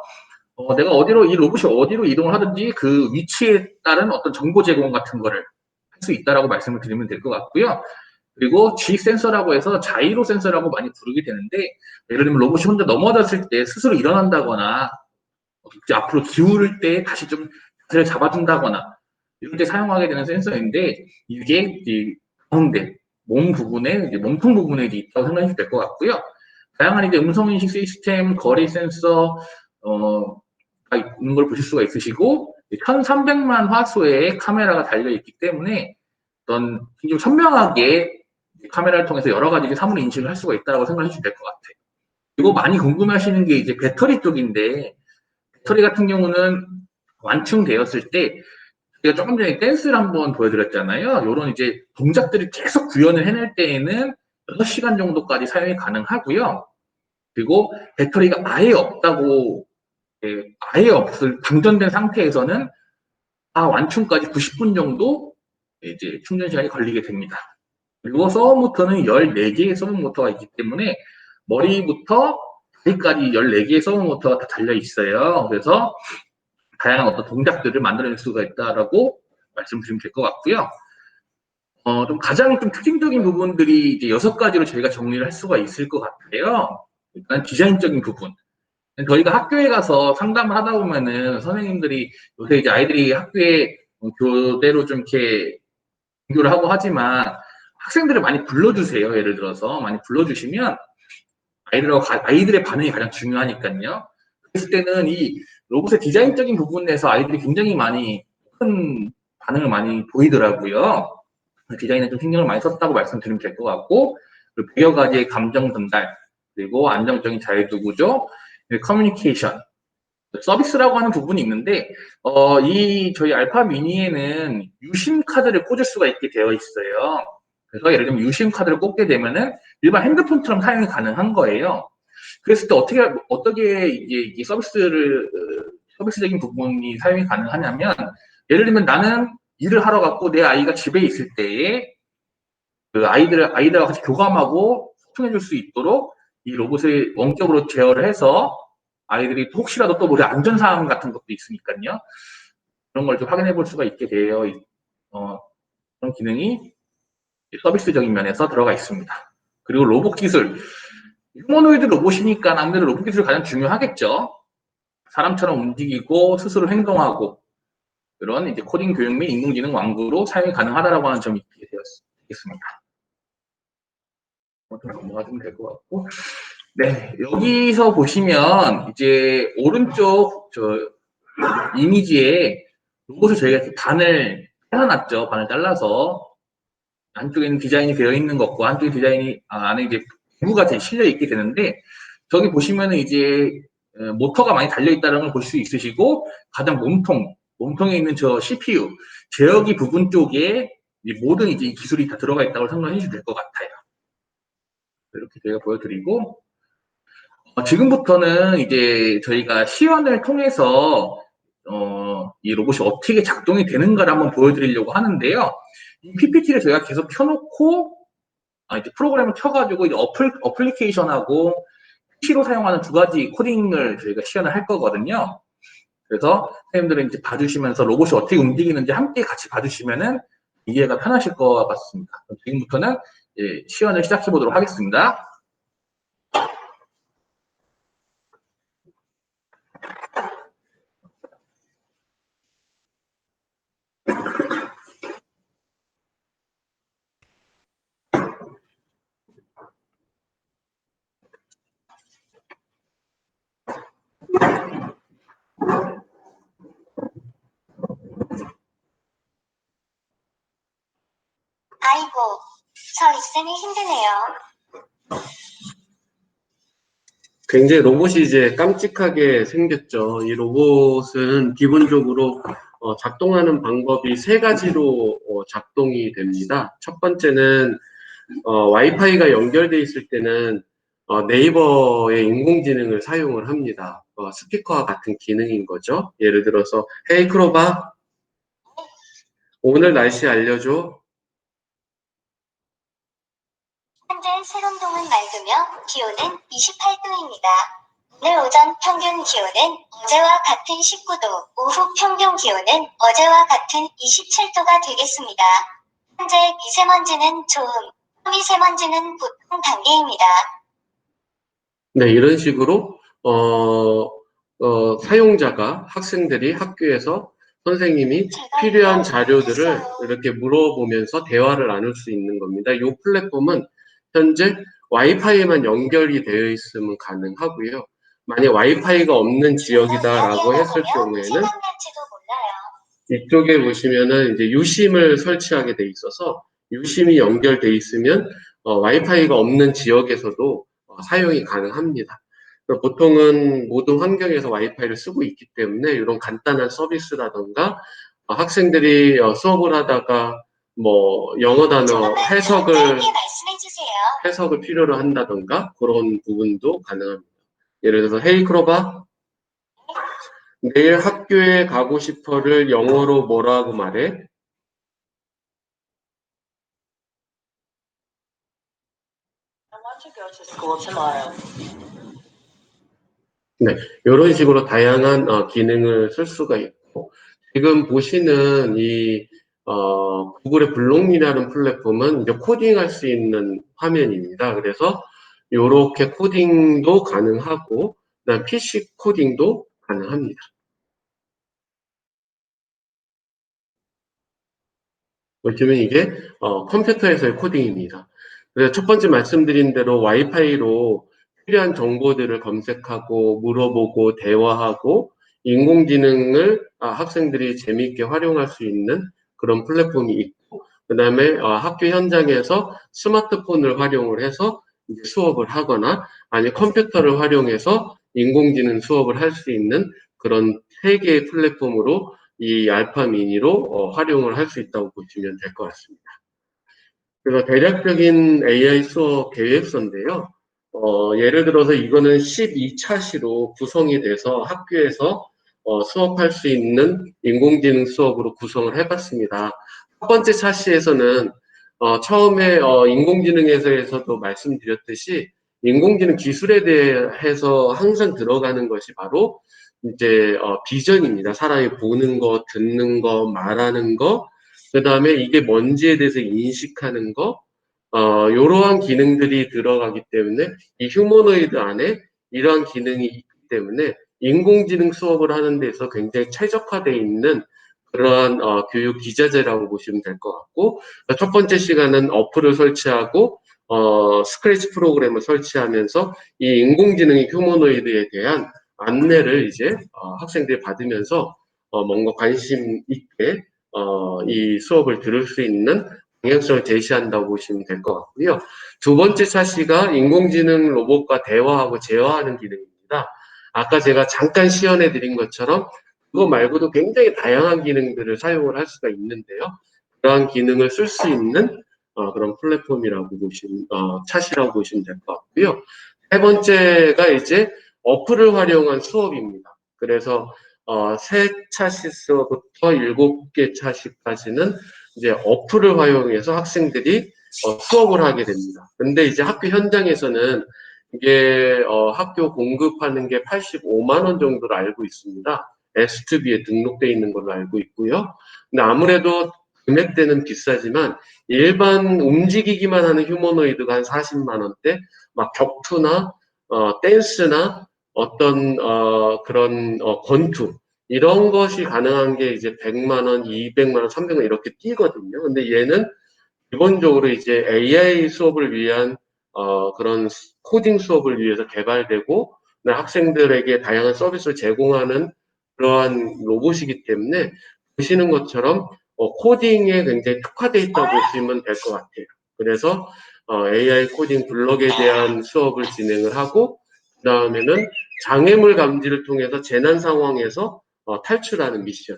내가 이 로봇이 어디로 이동을 하든지 그 위치에 따른 어떤 정보 제공 같은 거를 할 수 있다라고 말씀을 드리면 될 것 같고요. 그리고 G 센서라고 해서 자이로 센서라고 많이 부르게 되는데 예를 들면 로봇이 혼자 넘어졌을 때 스스로 일어난다거나 앞으로 기울을 때 다시 좀 자세를 잡아준다거나 이럴 때 사용하게 되는 센서인데 이게 이제 가운데 몸 부분에 이제 몸통 부분에 이제 있다고 생각하시면 될 것 같고요. 다양한 이제 음성인식 시스템, 거리 센서 가 있는 걸 보실 수가 있으시고 1300만 화소의 카메라가 달려 있기 때문에 어떤 굉장히 선명하게 카메라를 통해서 여러 가지 사물 인식을 할 수가 있다고 생각해 주시면 될 것 같아요. 그리고 많이 궁금해하시는 게 이제 배터리 쪽인데 배터리 같은 경우는 완충되었을 때 제가 조금 전에 댄스를 한번 보여드렸잖아요. 이런 이제 동작들을 계속 구현을 해낼 때에는 6시간 정도까지 사용이 가능하고요. 그리고 배터리가 아예 없다고 아예 없을 방전된 상태에서는 완충까지 90분 정도 이제 충전 시간이 걸리게 됩니다. 그리고 서브모터는 14개의 서브모터가 있기 때문에 머리부터 다리까지 14개의 서브모터가 다 달려 있어요. 그래서 다양한 어떤 동작들을 만들어낼 수가 있다라고 말씀드리면 될 것 같고요. 좀 가장 좀 특징적인 부분들이 이제 6가지로 저희가 정리를 할 수가 있을 것 같아요. 일단 디자인적인 부분. 저희가 학교에 가서 상담을 하다 보면은 선생님들이 요새 이제 아이들이 학교에 교대로 좀 이렇게 등교를 하고 하지만 학생들을 많이 불러주세요. 예를 들어서 많이 불러주시면 아이들의 반응이 가장 중요하니까요. 그랬을 때는 이 로봇의 디자인적인 부분에서 아이들이 굉장히 많이 큰 반응을 많이 보이더라고요. 디자인에 좀 신경을 많이 썼다고 말씀드리면 될 것 같고, 그리고 100여 가지의 감정 전달, 그리고 안정적인 자유도 구조, 커뮤니케이션, 서비스라고 하는 부분이 있는데, 저희 알파 미니에는 유심 카드를 꽂을 수가 있게 되어 있어요. 그래서 예를 들면 유심 카드를 꽂게 되면은 일반 핸드폰처럼 사용이 가능한 거예요. 그랬을 때 어떻게 이제 이 서비스적인 부분이 사용이 가능하냐면, 예를 들면 나는 일을 하러 갔고 내 아이가 집에 있을 때에 그 아이들과 같이 교감하고 소통해 줄 수 있도록 이 로봇을 원격으로 제어를 해서 아이들이 혹시라도 또 우리 안전사항 같은 것도 있으니까요. 그런 걸 좀 확인해 볼 수가 있게 되어 그런 기능이 서비스적인 면에서 들어가 있습니다. 그리고 로봇 기술. 휴머노이드 로봇이니까 아무래도 로봇 기술이 가장 중요하겠죠. 사람처럼 움직이고 스스로 행동하고 그런 이제 코딩 교육 및 인공지능 완구로 사용이 가능하다라고 하는 점이 있게 되었습니다. 넘어가시면 될 것 같고. 네, 여기서 보시면 이제 오른쪽 이미지에 로봇을 저희가 이렇게 반을 잘라놨죠. 반을 잘라서 한쪽에는 디자인이 되어 있는 것과 한쪽에 디자인이 안에 이제 부가 실려 있게 되는데 저기 보시면은 이제 모터가 많이 달려 있다는 걸 볼 수 있으시고 가장 몸통에 있는 저 CPU 제어기 부분 쪽에 모든 이제 기술이 다 들어가 있다고 생각해 주시면 될 것 같아요. 이렇게 제가 보여드리고 지금부터는 이제 저희가 시연을 통해서 이 로봇이 어떻게 작동이 되는가를 한번 보여드리려고 하는데요. 이 PPT를 저희가 계속 켜놓고 이제 프로그램을 켜가지고 이제 어플리케이션하고 PC로 사용하는 2가지 코딩을 저희가 시연을 할 거거든요. 그래서 선생님들은 이제 봐주시면서 로봇이 어떻게 움직이는지 함께 같이 봐주시면은 이해가 편하실 것 같습니다. 지금부터는 시연을 시작해 보도록 하겠습니다. 아이고, 서 있으니 힘드네요. 굉장히 로봇이 이제 깜찍하게 생겼죠. 이 로봇은 기본적으로 작동하는 방법이 세 가지로 작동이 됩니다. 첫 번째는 와이파이가 연결돼 있을 때는 네이버의 인공지능을 사용을 합니다. 스피커와 같은 기능인 거죠. 예를 들어서 헤이 크로바, 오늘 날씨 알려줘. 현재 세종동은 맑으며 기온은 28도입니다. 오늘 오전 평균 기온은 어제와 같은 19도, 오후 평균 기온은 어제와 같은 27도가 되겠습니다. 현재 미세먼지는 좋음, 미세먼지는 보통 단계입니다. 네, 이런 식으로 사용자가 학생들이 학교에서 선생님이 필요한 자료들을 이렇게 물어보면서 대화를 나눌 수 있는 겁니다. 이 플랫폼은 현재 와이파이에만 연결이 되어 있으면 가능하고요. 만약 와이파이가 없는 지역이다라고 했을 경우에는 이쪽에 보시면은 이제 유심을 설치하게 돼 있어서 유심이 연결돼 있으면 와이파이가 없는 지역에서도 사용이 가능합니다. 보통은 모든 환경에서 와이파이를 쓰고 있기 때문에 이런 간단한 서비스라던가 학생들이 수업을 하다가 뭐 영어 단어 해석을 필요로 한다던가 그런 부분도 가능합니다. 예를 들어서 헤이 크로바, 내일 학교에 가고 싶어를 영어로 뭐라고 말해? I want to go to school tomorrow. 네, 이런 식으로 다양한 기능을 쓸 수가 있고, 지금 보시는 이 구글의 블록미라는 플랫폼은 이제 코딩할 수 있는 화면입니다. 그래서 이렇게 코딩도 가능하고, 그다음 PC 코딩도 가능합니다. 보시면 이게 컴퓨터에서의 코딩입니다. 그래서 첫 번째 말씀드린 대로 와이파이로 필요한 정보들을 검색하고 물어보고 대화하고 인공지능을 학생들이 재미있게 활용할 수 있는 그런 플랫폼이 있고 그 다음에 학교 현장에서 스마트폰을 활용을 해서 이제 수업을 하거나 아니 컴퓨터를 활용해서 인공지능 수업을 할 수 있는 그런 세 개의 플랫폼으로 이 알파 미니로 활용을 할 수 있다고 보시면 될 것 같습니다. 그래서 대략적인 AI 수업 계획서인데요. 예를 들어서 이거는 12차 시로 구성이 돼서 학교에서 수업할 수 있는 인공지능 수업으로 구성을 해봤습니다. 첫 번째 차시에서는 처음에 인공지능에서도 말씀드렸듯이 인공지능 기술에 대해서 항상 들어가는 것이 바로 이제 비전입니다. 사람이 보는 거, 듣는 거, 말하는 거, 그 다음에 이게 뭔지에 대해서 인식하는 거, 이러한 기능들이 들어가기 때문에 이 휴머노이드 안에 이러한 기능이 있기 때문에 인공지능 수업을 하는 데서 굉장히 최적화되어 있는 그러한 교육 기자재라고 보시면 될 것 같고 첫 번째 시간은 어플을 설치하고 스크래치 프로그램을 설치하면서 이 인공지능의 휴머노이드에 대한 안내를 이제 학생들이 받으면서 뭔가 관심 있게 이 수업을 들을 수 있는 방향성을 제시한다고 보시면 될 것 같고요. 두 번째 차시가 인공지능 로봇과 대화하고 제어하는 기능입니다. 아까 제가 잠깐 시연해 드린 것처럼 그거 말고도 굉장히 다양한 기능들을 사용을 할 수가 있는데요. 그러한 기능을 쓸 수 있는 그런 플랫폼이라고 보시면 차시라고 보시면 될 것 같고요. 세 번째가 이제 어플을 활용한 수업입니다. 그래서 세 차시서부터 7개 차시까지는 이제 어플을 활용해서 학생들이 수업을 하게 됩니다. 근데 이제 학교 현장에서는 이게 학교 공급하는 게 85만 원 정도로 알고 있습니다. S2B에 등록되어 있는 걸로 알고 있고요. 근데 아무래도 금액대는 비싸지만 일반 움직이기만 하는 휴머노이드가 한 40만 원대, 막 격투나 댄스나 어떤 그런 권투 이런 것이 가능한 게 이제 100만 원, 200만 원, 300만 원 이렇게 뛰거든요. 근데 얘는 기본적으로 이제 AI 수업을 위한 그런 코딩 수업을 위해서 개발되고 학생들에게 다양한 서비스를 제공하는 그러한 로봇이기 때문에 보시는 것처럼 코딩에 굉장히 특화되어 있다고 보시면 될 것 같아요. 그래서 AI 코딩 블럭에 대한 수업을 진행을 하고 그 다음에는 장애물 감지를 통해서 재난 상황에서 탈출하는 미션.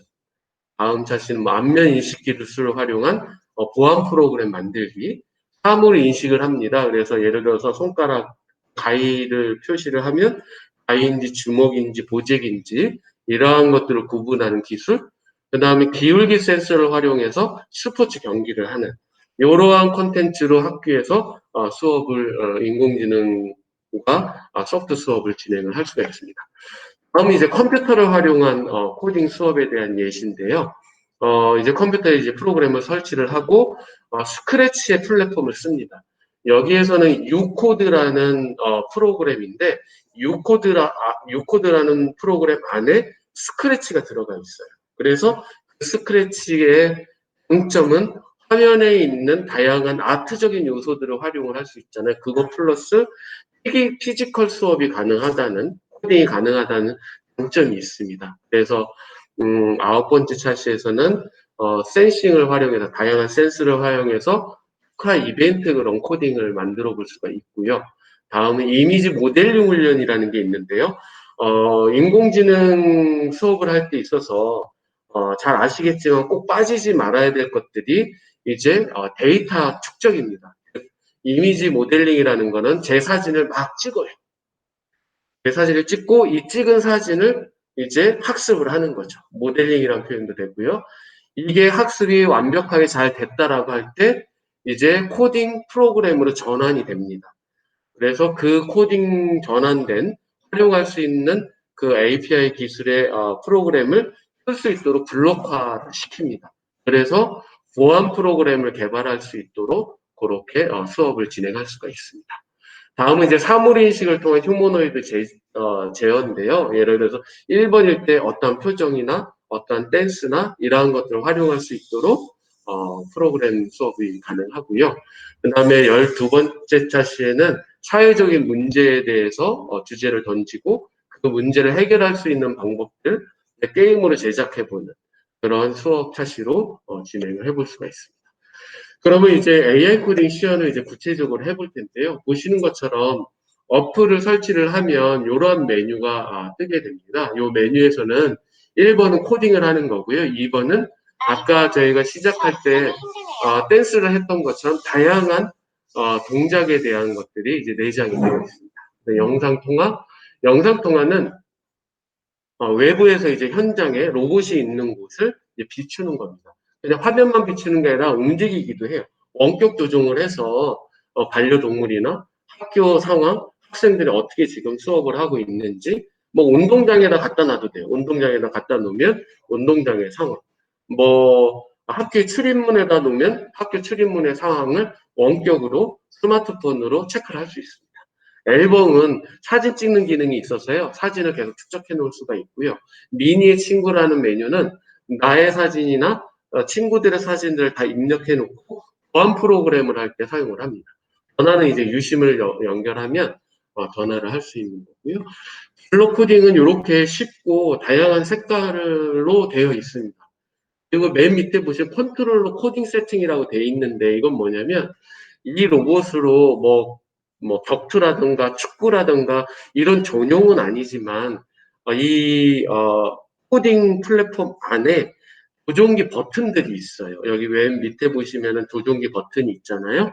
다음 차시는 뭐 안면 인식 기술을 활용한 보안 프로그램 만들기. 사물 인식을 합니다. 그래서 예를 들어서 손가락 가위를 표시를 하면 가위인지 주먹인지 보직인지 이러한 것들을 구분하는 기술. 그 다음에 기울기 센서를 활용해서 스포츠 경기를 하는 이러한 콘텐츠로 학교에서 수업을 인공지능과 소프트 수업을 진행을 할 수가 있습니다. 다음은 이제 컴퓨터를 활용한 코딩 수업에 대한 예시인데요. 이제 컴퓨터에 이제 프로그램을 설치를 하고 스크래치의 플랫폼을 씁니다. 여기에서는 유코드라는 프로그램인데 유코드라는 프로그램 안에 스크래치가 들어가 있어요. 그래서 그 스크래치의 장점은 화면에 있는 다양한 아트적인 요소들을 활용을 할 수 있잖아요. 그거 플러스 피지컬 수업이 가능하다는 코딩이 가능하다는 장점이 있습니다. 그래서 9번째 차시에서는 센싱을 활용해서 다양한 센스를 활용해서 특화 이벤트 그런 코딩을 만들어 볼 수가 있고요. 다음은 이미지 모델링 훈련이라는 게 있는데요. 인공지능 수업을 할 때 있어서 잘 아시겠지만 꼭 빠지지 말아야 될 것들이 이제 데이터 축적입니다. 이미지 모델링이라는 거는 제 사진을 막 찍어요. 제 사진을 찍고 이 찍은 사진을 이제 학습을 하는 거죠. 모델링이라는 표현도 되고요. 이게 학습이 완벽하게 잘 됐다라고 할 때 이제 코딩 프로그램으로 전환이 됩니다. 그래서 그 코딩 전환된 활용할 수 있는 그 API 기술의 프로그램을 쓸 수 있도록 블록화 시킵니다. 그래서 보안 프로그램을 개발할 수 있도록 그렇게 수업을 진행할 수가 있습니다. 다음은 이제 사물인식을 통한 휴머노이드 제어인데요. 예를 들어서 1번일 때 어떤 표정이나 어떤 댄스나 이러한 것들을 활용할 수 있도록 프로그램 수업이 가능하고요. 그 다음에 12번째 차시에는 사회적인 문제에 대해서 주제를 던지고 그 문제를 해결할 수 있는 방법들 게임으로 제작해보는 그런 수업 차시로 진행을 해볼 수가 있습니다. 그러면 이제 AI 코딩 시연을 이제 구체적으로 해볼 텐데요. 보시는 것처럼 어플을 설치를 하면 이러한 메뉴가 뜨게 됩니다. 이 메뉴에서는 1번은 코딩을 하는 거고요. 2번은 아까 저희가 시작할 때 댄스를 했던 것처럼 다양한 동작에 대한 것들이 이제 내장이 되어 있습니다. 영상통화는 외부에서 이제 현장에 로봇이 있는 곳을 이제 비추는 겁니다. 그냥 화면만 비추는 게 아니라 움직이기도 해요. 원격 조종을 해서 반려동물이나 학교 상황, 학생들이 어떻게 지금 수업을 하고 있는지, 뭐 운동장에다 갖다 놔도 돼요. 운동장에다 갖다 놓으면 운동장의 상황, 뭐 학교 출입문에다 놓으면 학교 출입문의 상황을 원격으로 스마트폰으로 체크를 할 수 있습니다. 앨범은 사진 찍는 기능이 있어서요. 사진을 계속 축적해 놓을 수가 있고요. 미니의 친구라는 메뉴는 나의 사진이나 친구들의 사진들을 다 입력해 놓고 보안 프로그램을 할 때 사용을 합니다. 전화는 이제 유심을 연결하면 전화를 할 수 있는 거고요. 블록 코딩은 이렇게 쉽고 다양한 색깔로 되어 있습니다. 그리고 맨 밑에 보시면 컨트롤러 코딩 세팅이라고 되어 있는데 이건 뭐냐면 이 로봇으로 뭐 격투라든가 축구라든가 이런 전용은 아니지만 이 코딩 플랫폼 안에 조종기 버튼들이 있어요. 여기 맨 밑에 보시면은 조종기 버튼이 있잖아요.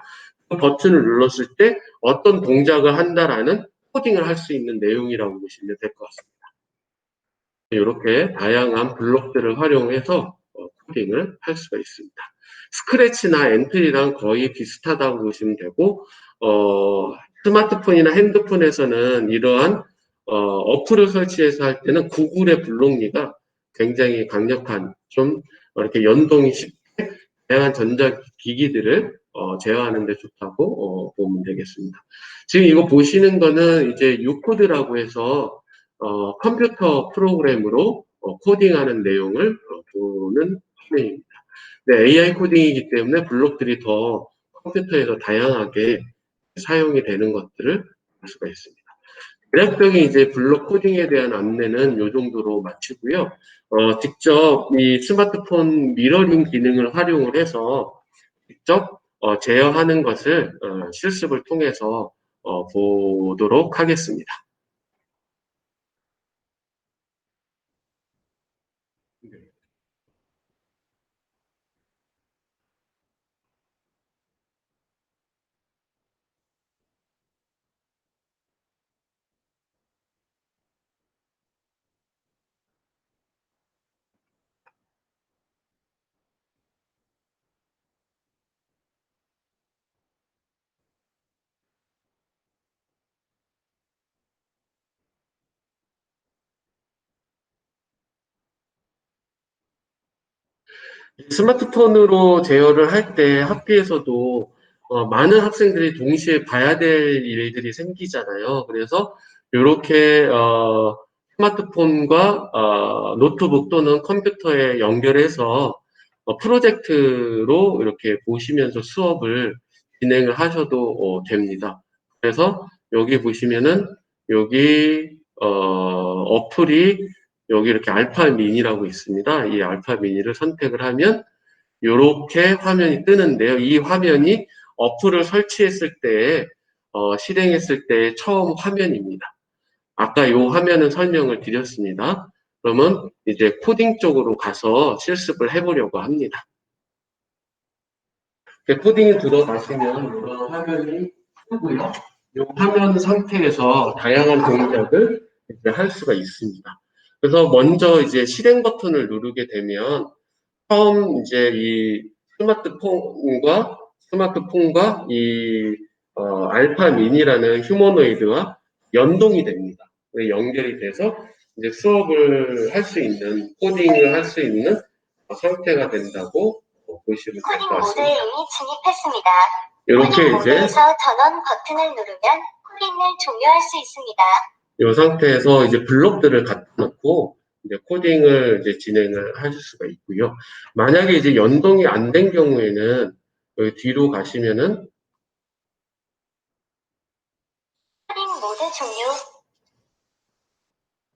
그 버튼을 눌렀을 때 어떤 동작을 한다라는 코딩을 할 수 있는 내용이라고 보시면 될 것 같습니다. 이렇게 다양한 블록들을 활용해서 코딩을 할 수가 있습니다. 스크래치나 엔트리랑 거의 비슷하다고 보시면 되고 스마트폰이나 핸드폰에서는 이러한 어플을 설치해서 할 때는 구글의 블록리가 굉장히 강력한 좀 이렇게 연동이 쉽게 다양한 전자기기들을 제어하는 데 좋다고 보면 되겠습니다. 지금 이거 보시는 거는 이제 유코드라고 해서 컴퓨터 프로그램으로 코딩하는 내용을 보는 화면입니다. 네, AI 코딩이기 때문에 블록들이 더 컴퓨터에서 다양하게 사용이 되는 것들을 볼 수가 있습니다. 대략적인 이제 블록 코딩에 대한 안내는 이 정도로 마치고요. 직접 이 스마트폰 미러링 기능을 활용을 해서 직접 제어하는 것을 실습을 통해서 보도록 하겠습니다. 스마트폰으로 제어를 할 때 학교에서도 많은 학생들이 동시에 봐야 될 일들이 생기잖아요. 그래서 이렇게 스마트폰과 노트북 또는 컴퓨터에 연결해서 프로젝트로 이렇게 보시면서 수업을 진행을 하셔도 됩니다. 그래서 여기 보시면은 여기 어플이 여기 이렇게 알파 미니라고 있습니다. 이 알파 미니를 선택을 하면 이렇게 화면이 뜨는데요. 이 화면이 어플을 설치했을 때, 실행했을 때 처음 화면입니다. 아까 이 화면은 설명을 드렸습니다. 그러면 이제 코딩 쪽으로 가서 실습을 해보려고 합니다. 코딩이 들어가시면 이런 화면이 뜨고요. 이 화면 상태에서 다양한 동작을 이제 할 수가 있습니다. 그래서 먼저 이제 실행 버튼을 누르게 되면 처음 이제 이 스마트폰과 이 알파 미니라는 휴머노이드와 연동이 됩니다. 연결이 돼서 이제 수업을 할 수 있는 코딩을 할 수 있는 상태가 된다고 보시면 될 코딩 것 모드에 같습니다. 이미 진입했습니다. 이렇게 코딩 이제 모드에서 전원 버튼을 누르면 코딩을 종료할 수 있습니다. 이 상태에서 이제 블록들을 갖다 놓고 이제 코딩을 이제 진행을 하실 수가 있고요. 만약에 이제 연동이 안 된 경우에는 여기 뒤로 가시면은 코딩 모드 종료.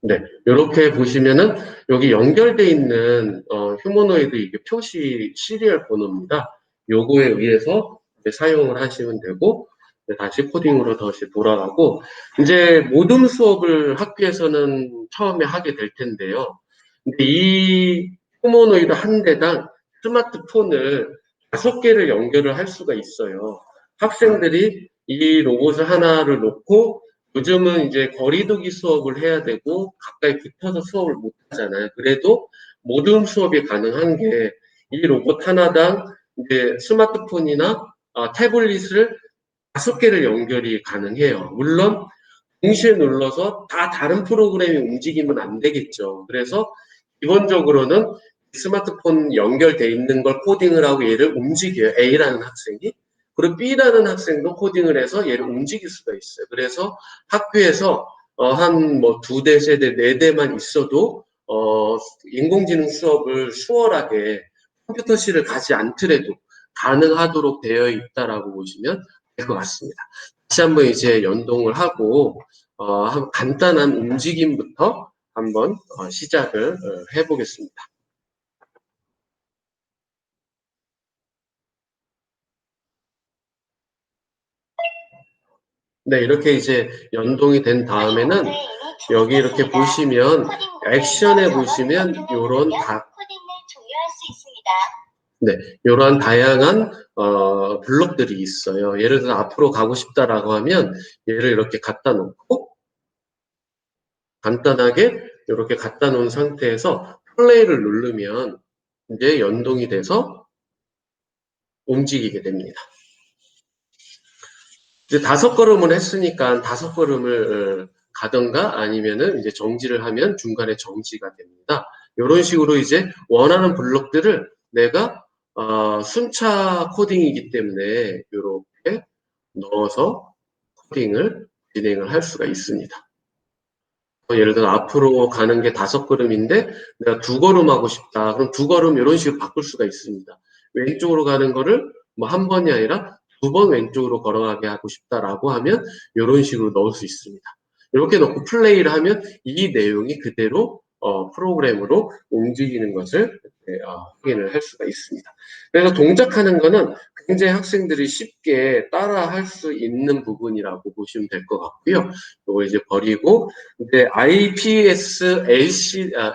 네, 이렇게 보시면은 여기 연결돼 있는 휴머노이드 이게 표시 시리얼 번호입니다. 요거에 의해서 이제 사용을 하시면 되고 다시 코딩으로 다시 돌아가고 이제 모든 수업을 학교에서는 처음에 하게 될 텐데요. 근데 이 휴머노이드 한 대당 스마트폰을 5개를 연결을 할 수가 있어요. 학생들이 이 로봇을 하나를 놓고 요즘은 이제 거리두기 수업을 해야 되고 가까이 붙어서 수업을 못 하잖아요. 그래도 모든 수업이 가능한 게 이 로봇 하나당 이제 스마트폰이나 태블릿을 5개를 연결이 가능해요. 물론 동시에 눌러서 다 다른 프로그램이 움직이면 안 되겠죠. 그래서 기본적으로는 스마트폰 연결돼 있는 걸 코딩을 하고 얘를 움직여요. A라는 학생이. 그리고 B라는 학생도 코딩을 해서 얘를 움직일 수가 있어요. 그래서 학교에서 한 뭐 2대, 3대, 4대만 있어도 인공지능 수업을 수월하게 컴퓨터실을 가지 않더라도 가능하도록 되어 있다라고 보시면 될 것 같습니다. 다시 한번 이제 연동을 하고 간단한 움직임부터 한번 시작을 해보겠습니다. 네, 이렇게 이제 연동이 된 다음에는 여기 이렇게 보시면 액션에 보시면 요런 코딩을 종료할 수 있습니다. 네, 이러한 다양한 블록들이 있어요. 예를 들어 앞으로 가고 싶다라고 하면 얘를 이렇게 갖다 놓고 간단하게 이렇게 갖다 놓은 상태에서 플레이를 누르면 이제 연동이 돼서 움직이게 됩니다. 이제 5걸음을 했으니까 5걸음을 가던가 아니면은 이제 정지를 하면 중간에 정지가 됩니다. 이런 식으로 이제 원하는 블록들을 내가 순차 코딩이기 때문에 이렇게 넣어서 코딩을 진행을 할 수가 있습니다. 예를 들어 앞으로 가는 게 5걸음인데 내가 2걸음 하고 싶다. 그럼 2걸음 이런 식으로 바꿀 수가 있습니다. 왼쪽으로 가는 거를 뭐 한 번이 아니라 2번 왼쪽으로 걸어가게 하고 싶다라고 하면 이런 식으로 넣을 수 있습니다. 이렇게 넣고 플레이를 하면 이 내용이 그대로 프로그램으로 움직이는 것을 확인을 할 수가 있습니다. 그래서 동작하는 거는 굉장히 학생들이 쉽게 따라 할 수 있는 부분이라고 보시면 될 것 같고요. 이거 이제 버리고 이제 IPS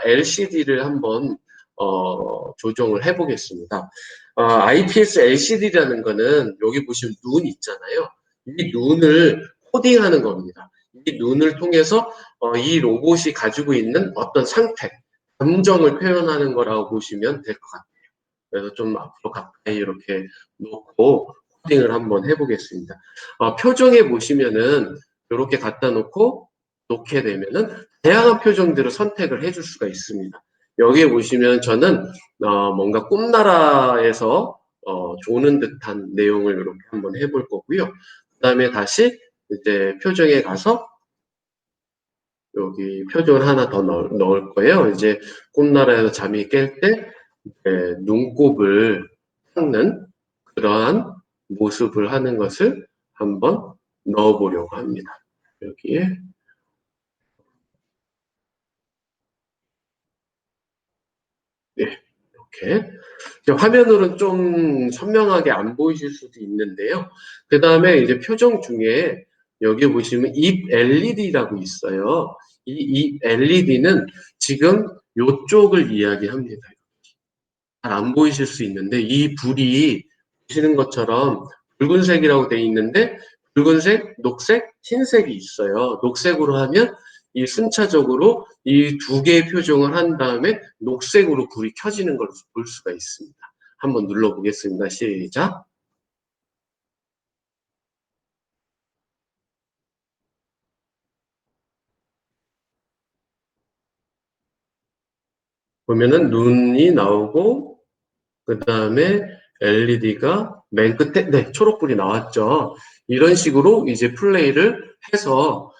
LCD를 한번 조정을 해보겠습니다. IPS LCD라는 거는 여기 보시면 눈 있잖아요. 이 눈을 코딩하는 겁니다. 이 눈을 통해서 이 로봇이 가지고 있는 어떤 상태, 감정을 표현하는 거라고 보시면 될 것 같아요. 그래서 좀 앞으로 가까이 이렇게 놓고 코딩을 한번 해보겠습니다. 표정에 보시면은 이렇게 갖다 놓고 놓게 되면은 다양한 표정들을 선택을 해줄 수가 있습니다. 여기에 보시면 저는 뭔가 꿈나라에서 조는 듯한 내용을 이렇게 한번 해볼 거고요. 그 다음에 다시 이제 표정에 가서 여기 표정을 하나 더 넣을 거예요. 이제 꿈나라에서 잠이 깰 때 눈곱을 닦는 그러한 모습을 하는 것을 한번 넣어보려고 합니다. 여기에 네, 이렇게 이제 화면으로는 좀 선명하게 안 보이실 수도 있는데요. 그 다음에 이제 표정 중에 여기 보시면 입 LED라고 있어요. 이 입 LED는 지금 이쪽을 이야기합니다. 잘 안 보이실 수 있는데 이 불이 보시는 것처럼 붉은색이라고 되어 있는데 붉은색, 녹색, 흰색이 있어요. 녹색으로 하면 이 순차적으로 이 두 개의 표정을 한 다음에 녹색으로 불이 켜지는 걸 볼 수가 있습니다. 한번 눌러보겠습니다. 시작. 보면은 눈이 나오고 그 다음에 LED가 맨 끝에, 네, 초록불이 나왔죠. 이런 식으로 이제 플레이를 해서,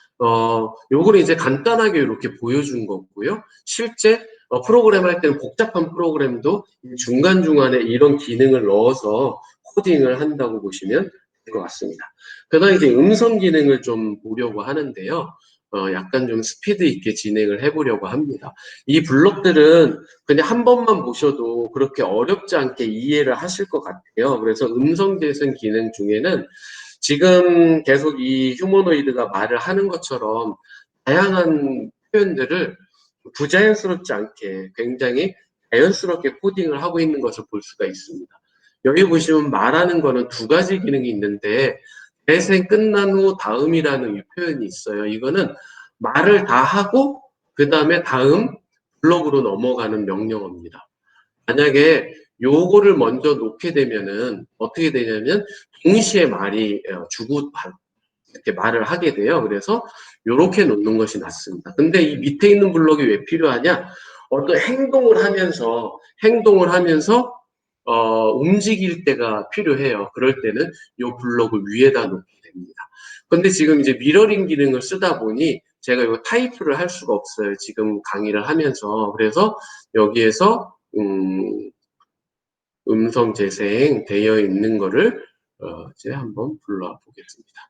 요거를 이제 간단하게 이렇게 보여준 거고요. 실제 프로그램 할 때는 복잡한 프로그램도 중간중간에 이런 기능을 넣어서 코딩을 한다고 보시면 될 것 같습니다. 그다음에 이제 음성 기능을 좀 보려고 하는데요. 약간 좀 스피드 있게 진행을 해보려고 합니다. 이 블록들은 그냥 한 번만 보셔도 그렇게 어렵지 않게 이해를 하실 것 같아요. 그래서 음성 재생 기능 중에는 지금 계속 이 휴머노이드가 말을 하는 것처럼 다양한 표현들을 부자연스럽지 않게 굉장히 자연스럽게 코딩을 하고 있는 것을 볼 수가 있습니다. 여기 보시면 말하는 거는 두 가지 기능이 있는데 재생 끝난 후 다음이라는 이 표현이 있어요. 이거는 말을 다 하고 그 다음에 다음 블록으로 넘어가는 명령어입니다. 만약에 요거를 먼저 놓게 되면은 어떻게 되냐면 동시에 말이 주고 이렇게 말을 하게 돼요. 그래서 요렇게 놓는 것이 낫습니다. 근데 이 밑에 있는 블록이 왜 필요하냐? 어떤 행동을 하면서 움직일 때가 필요해요. 그럴 때는 요 블록을 위에다 놓게 됩니다. 근데 지금 이제 미러링 기능을 쓰다 보니 제가 이거 타이프를 할 수가 없어요. 지금 강의를 하면서. 그래서 여기에서 음성 재생 되어 있는 거를 이제 한번 불러 보겠습니다.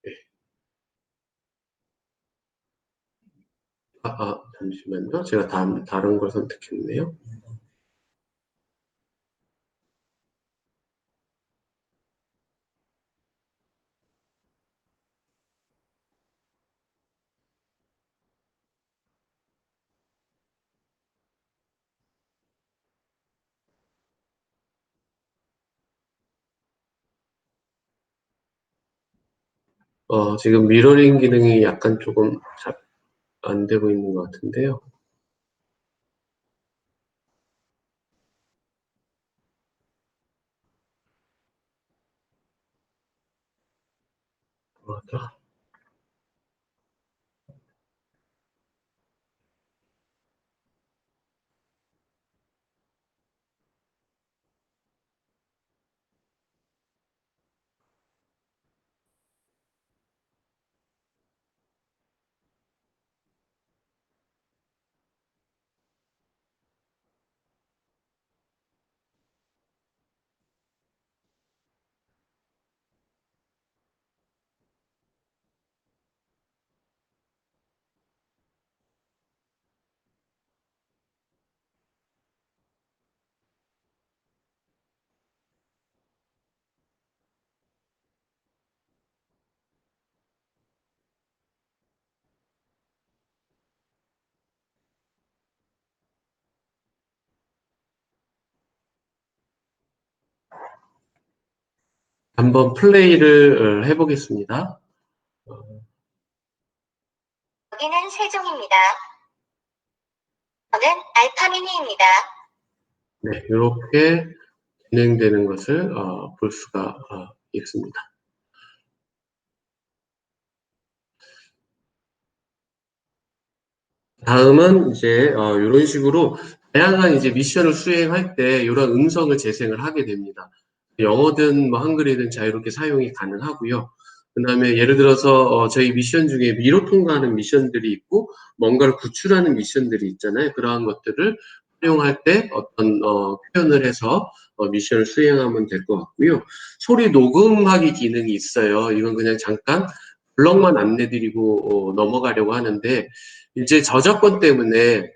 네. 잠시만요. 제가 다른 걸 선택했네요. 지금 미러링 기능이 약간 조금 잘 안 되고 있는 것 같은데요. 맞아. 한번 플레이를 해보겠습니다. 여기는 세종입니다. 저는 알파미니입니다. 네, 이렇게 진행되는 것을 볼 수가 있습니다. 다음은 이제 이런 식으로 다양한 이제 미션을 수행할 때 이런 음성을 재생을 하게 됩니다. 영어든 뭐 한글이든 자유롭게 사용이 가능하고요. 그다음에 예를 들어서 저희 미션 중에 미로 통과하는 미션들이 있고 뭔가를 구출하는 미션들이 있잖아요. 그러한 것들을 활용할 때 어떤 표현을 해서 미션을 수행하면 될 것 같고요. 소리 녹음하기 기능이 있어요. 이건 그냥 잠깐 블럭만 안내드리고 넘어가려고 하는데 이제 저작권 때문에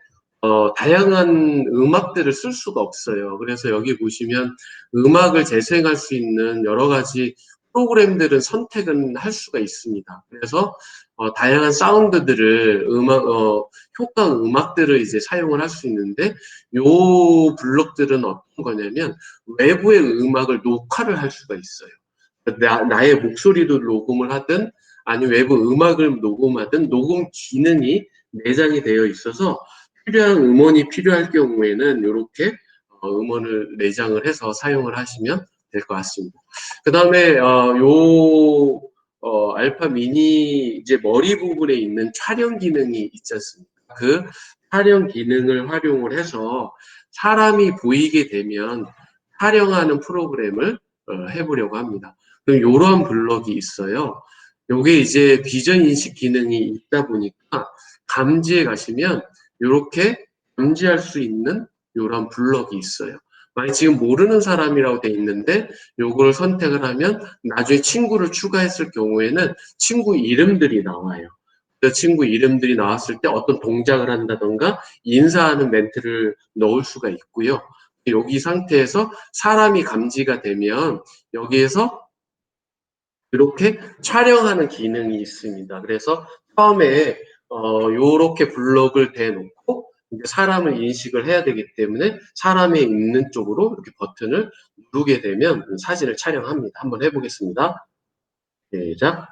다양한 음악들을 쓸 수가 없어요. 그래서 여기 보시면 음악을 재생할 수 있는 여러 가지 프로그램들은 선택은 할 수가 있습니다. 그래서 다양한 사운드들을 효과 음악들을 이제 사용을 할 수 있는데 요 블록들은 어떤 거냐면 외부의 음악을 녹화를 할 수가 있어요. 나의 목소리도 녹음을 하든 아니면 외부 음악을 녹음하든 녹음 기능이 내장이 되어 있어서 필요한 음원이 필요할 경우에는 이렇게 음원을 내장을 해서 사용을 하시면 될 것 같습니다. 그 다음에 요 알파 미니 이제 머리 부분에 있는 촬영 기능이 있지 않습니까? 그 촬영 기능을 활용을 해서 사람이 보이게 되면 촬영하는 프로그램을 해보려고 합니다. 그럼 이러한 블럭이 있어요. 요게 이제 비전 인식 기능이 있다 보니까 감지에 가시면 이렇게 감지할 수 있는 이런 블럭이 있어요. 만약 지금 모르는 사람이라고 돼 있는데 요걸 선택을 하면 나중에 친구를 추가했을 경우에는 친구 이름들이 나와요. 그 친구 이름들이 나왔을 때 어떤 동작을 한다던가 인사하는 멘트를 넣을 수가 있고요. 여기 상태에서 사람이 감지가 되면 여기에서 이렇게 촬영하는 기능이 있습니다. 그래서 처음에 요렇게 블럭을 대놓고 이제 사람을 인식을 해야 되기 때문에 사람이 있는 쪽으로 이렇게 버튼을 누르게 되면 사진을 촬영합니다. 한번 해보겠습니다. 시작.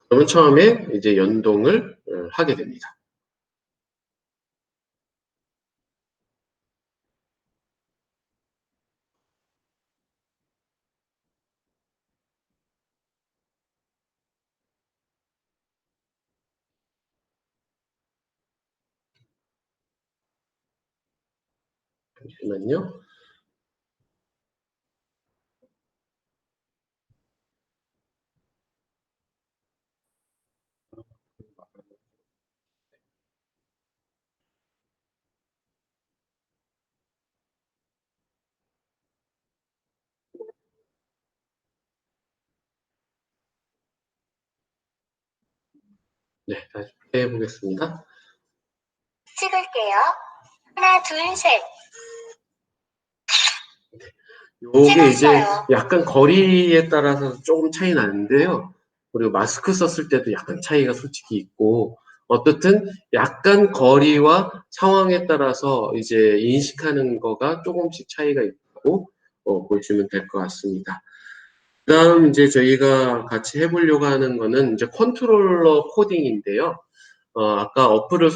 그러면 처음에 이제 연동을 하게 됩니다. 잠시만요. 네, 다시 해보겠습니다. 찍을게요. 하나, 둘, 셋. 요게 이제 찍었어요. 약간 거리에 따라서 조금 차이 나는데요. 그리고 마스크 썼을 때도 약간 차이가 솔직히 있고, 어떻든 약간 거리와 상황에 따라서 이제 인식하는 거가 조금씩 차이가 있다고 보시면 될 것 같습니다. 그 다음 이제 저희가 같이 해보려고 하는 거는 이제 컨트롤러 코딩인데요. 아까 어플을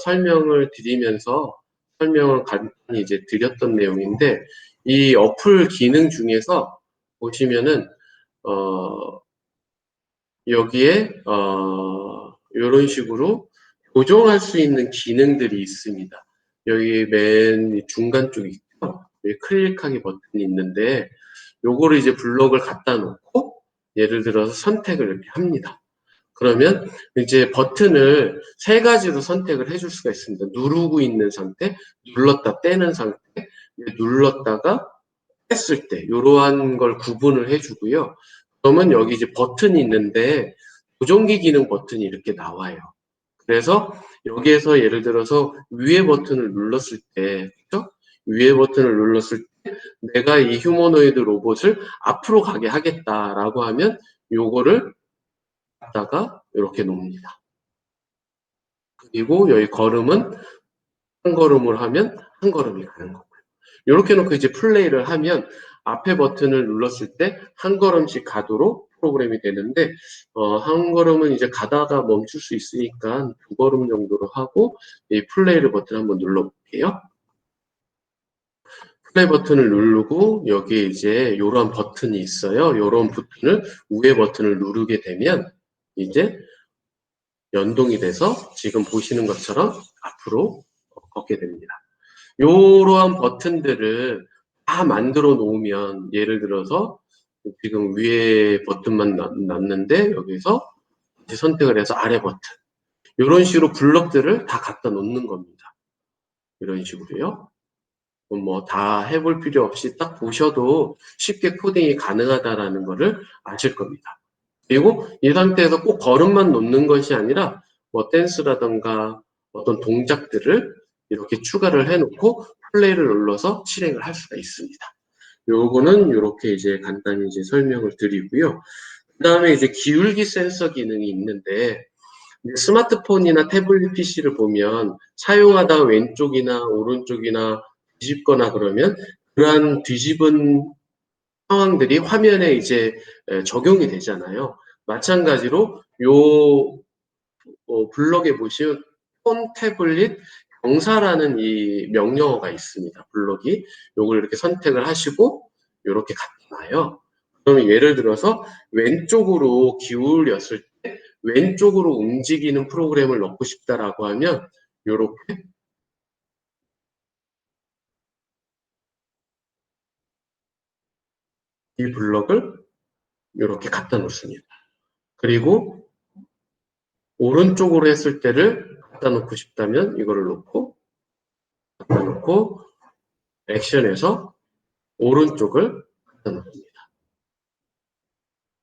설명을 드리면서 설명을 간단히 이제 드렸던 내용인데, 이 어플 기능 중에서 보시면은, 여기에, 이런 식으로 조정할 수 있는 기능들이 있습니다. 여기 맨 중간 쪽에 있죠? 여기 클릭하기 버튼이 있는데, 요거를 이제 블록을 갖다 놓고, 예를 들어서 선택을 이렇게 합니다. 그러면 이제 버튼을 세 가지로 선택을 해줄 수가 있습니다. 누르고 있는 상태, 눌렀다 떼는 상태, 눌렀다가 뺐을 때 이러한 걸 구분을 해주고요. 그러면 여기 이제 버튼이 있는데 조종기 기능 버튼이 이렇게 나와요. 그래서 여기에서 예를 들어서 위에 버튼을 눌렀을 때, 그렇죠? 위에 버튼을 눌렀을 때 내가 이 휴머노이드 로봇을 앞으로 가게 하겠다라고 하면 요거를 갖다가 이렇게 놓습니다. 그리고 여기 걸음은 한 걸음을 하면 한 걸음이 가는 거고요. 이렇게 놓고 이제 플레이를 하면 앞에 버튼을 눌렀을 때 한 걸음씩 가도록 프로그램이 되는데 한 걸음은 이제 가다가 멈출 수 있으니까 두 걸음 정도로 하고 이 플레이를 버튼 한번 눌러볼게요. 플레이 버튼을 누르고 여기에 이제 이런 버튼이 있어요. 이런 버튼을 위에 버튼을 누르게 되면 이제 연동이 돼서 지금 보시는 것처럼 앞으로 걷게 됩니다. 이러한 버튼들을 다 만들어 놓으면 예를 들어서 지금 위에 버튼만 남는데 여기서 이제 선택을 해서 아래 버튼 이런 식으로 블럭들을 다 갖다 놓는 겁니다. 이런 식으로요. 뭐 다 해볼 필요 없이 딱 보셔도 쉽게 코딩이 가능하다라는 것을 아실 겁니다. 그리고 이 상태에서 꼭 걸음만 놓는 것이 아니라 뭐 댄스라던가 어떤 동작들을 이렇게 추가를 해놓고 플레이를 눌러서 실행을 할 수가 있습니다. 요거는 이렇게 이제 간단히 이제 설명을 드리고요. 그 다음에 이제 기울기 센서 기능이 있는데 스마트폰이나 태블릿 PC를 보면 사용하다 왼쪽이나 오른쪽이나 뒤집거나 그러면 그러한 뒤집은 상황들이 화면에 이제 적용이 되잖아요. 마찬가지로 요 블럭에 보시면 폰 태블릿 경사라는 이 명령어가 있습니다. 블럭이 요걸 이렇게 선택을 하시고 이렇게 갖다 놔요. 그러면 예를 들어서 왼쪽으로 기울였을 때 왼쪽으로 움직이는 프로그램을 넣고 싶다라고 하면 이렇게 이 블럭을 이렇게 갖다 놓습니다. 그리고 오른쪽으로 했을 때를 갖다 놓고 싶다면 이거를 갖다 놓고 액션에서 오른쪽을 갖다 놓습니다.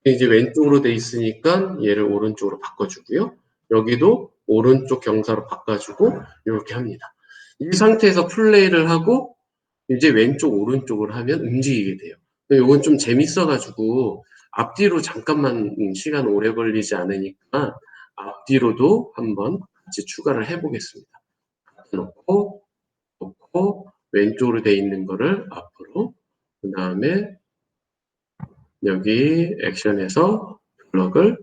이제 왼쪽으로 돼 있으니까 얘를 오른쪽으로 바꿔주고요. 여기도 오른쪽 경사로 바꿔주고 이렇게 합니다. 이 상태에서 플레이를 하고 이제 왼쪽 오른쪽을 하면 움직이게 돼요. 이건 좀 재밌어가지고 앞뒤로 잠깐만 시간 오래 걸리지 않으니까 앞뒤로도 한번 같이 추가를 해보겠습니다. 놓고 왼쪽으로 돼 있는 거를 앞으로 그 다음에 여기 액션에서 블럭을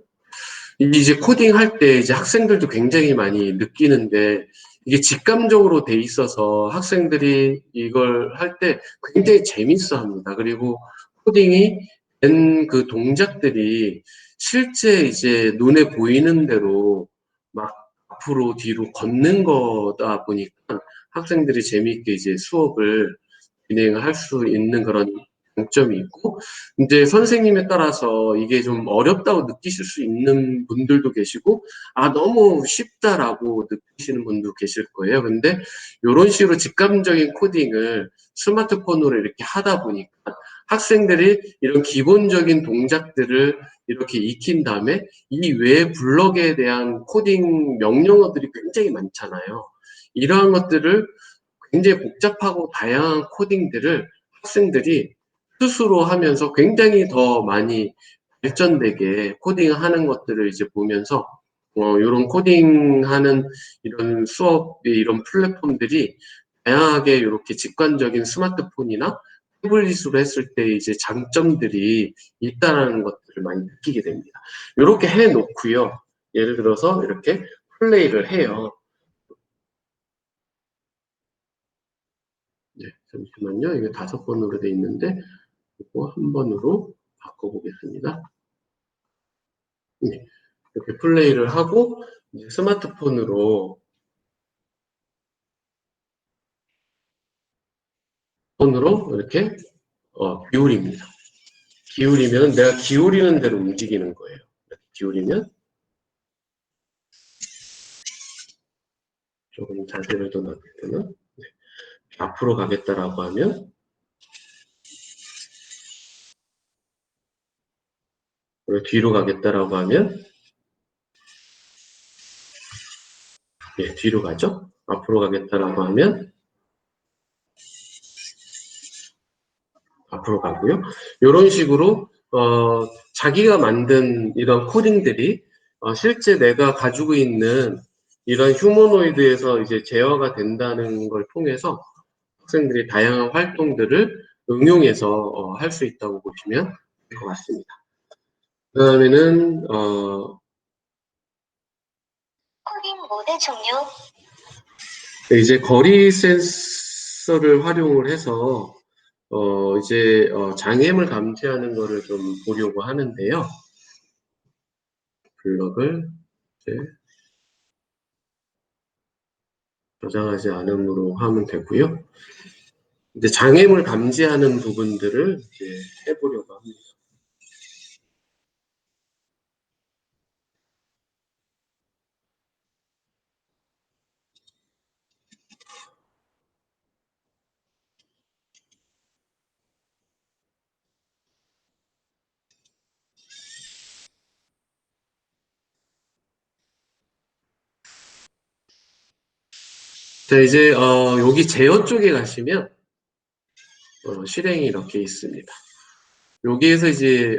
이제 코딩할 때 이제 학생들도 굉장히 많이 느끼는데 이게 직감적으로 돼 있어서 학생들이 이걸 할 때 굉장히 재밌어 합니다. 그리고 코딩이 된 그 동작들이 실제 이제 눈에 보이는 대로 막 앞으로 뒤로 걷는 거다 보니까 학생들이 재미있게 이제 수업을 진행을 할 수 있는 그런 장점이 있고 이제 선생님에 따라서 이게 좀 어렵다고 느끼실 수 있는 분들도 계시고 너무 쉽다라고 느끼시는 분도 계실 거예요. 근데 이런 식으로 직감적인 코딩을 스마트폰으로 이렇게 하다 보니까 학생들이 이런 기본적인 동작들을 이렇게 익힌 다음에 이 외의 블럭에 대한 코딩 명령어들이 굉장히 많잖아요. 이러한 것들을 굉장히 복잡하고 다양한 코딩들을 학생들이 스스로 하면서 굉장히 더 많이 발전되게 코딩하는 것들을 이제 보면서 이런 코딩하는 이런 수업의 이런 플랫폼들이 다양하게 이렇게 직관적인 스마트폰이나 태블릿으로 했을 때 이제 장점들이 있다는 것들을 많이 느끼게 됩니다. 이렇게 해놓고요. 예를 들어서 이렇게 플레이를 해요. 네, 잠시만요. 이게 5번으로 돼 있는데 이거 한 번으로 바꿔보겠습니다. 네, 이렇게 플레이를 하고 이제 스마트폰으로 이렇게 기울입니다. 기울이면 내가 기울이는 대로 움직이는 거예요. 이렇게 기울이면 조금 자세를 더 넓히면 네. 앞으로 가겠다라고 하면 그리고 뒤로 가겠다라고 하면 예, 뒤로 가죠. 앞으로 가겠다라고 하면 앞으로 가고요. 이런 식으로 자기가 만든 이런 코딩들이 실제 내가 가지고 있는 이런 휴머노이드에서 이제 제어가 된다는 걸 통해서 학생들이 다양한 활동들을 응용해서 할 수 있다고 보시면 될 것 같습니다. 그 다음에는 코딩 모드 종료. 이제 거리 센서를 활용을 해서 이제 장애물 감지하는 거를 좀 보려고 하는데요. 블럭을 이제 저장하지 않음으로 하면 되고요. 이제 장애물 감지하는 부분들을 이제 해보려고 합니다. 자, 이제 여기 제어 쪽에 가시면 실행이 이렇게 있습니다. 여기에서 이제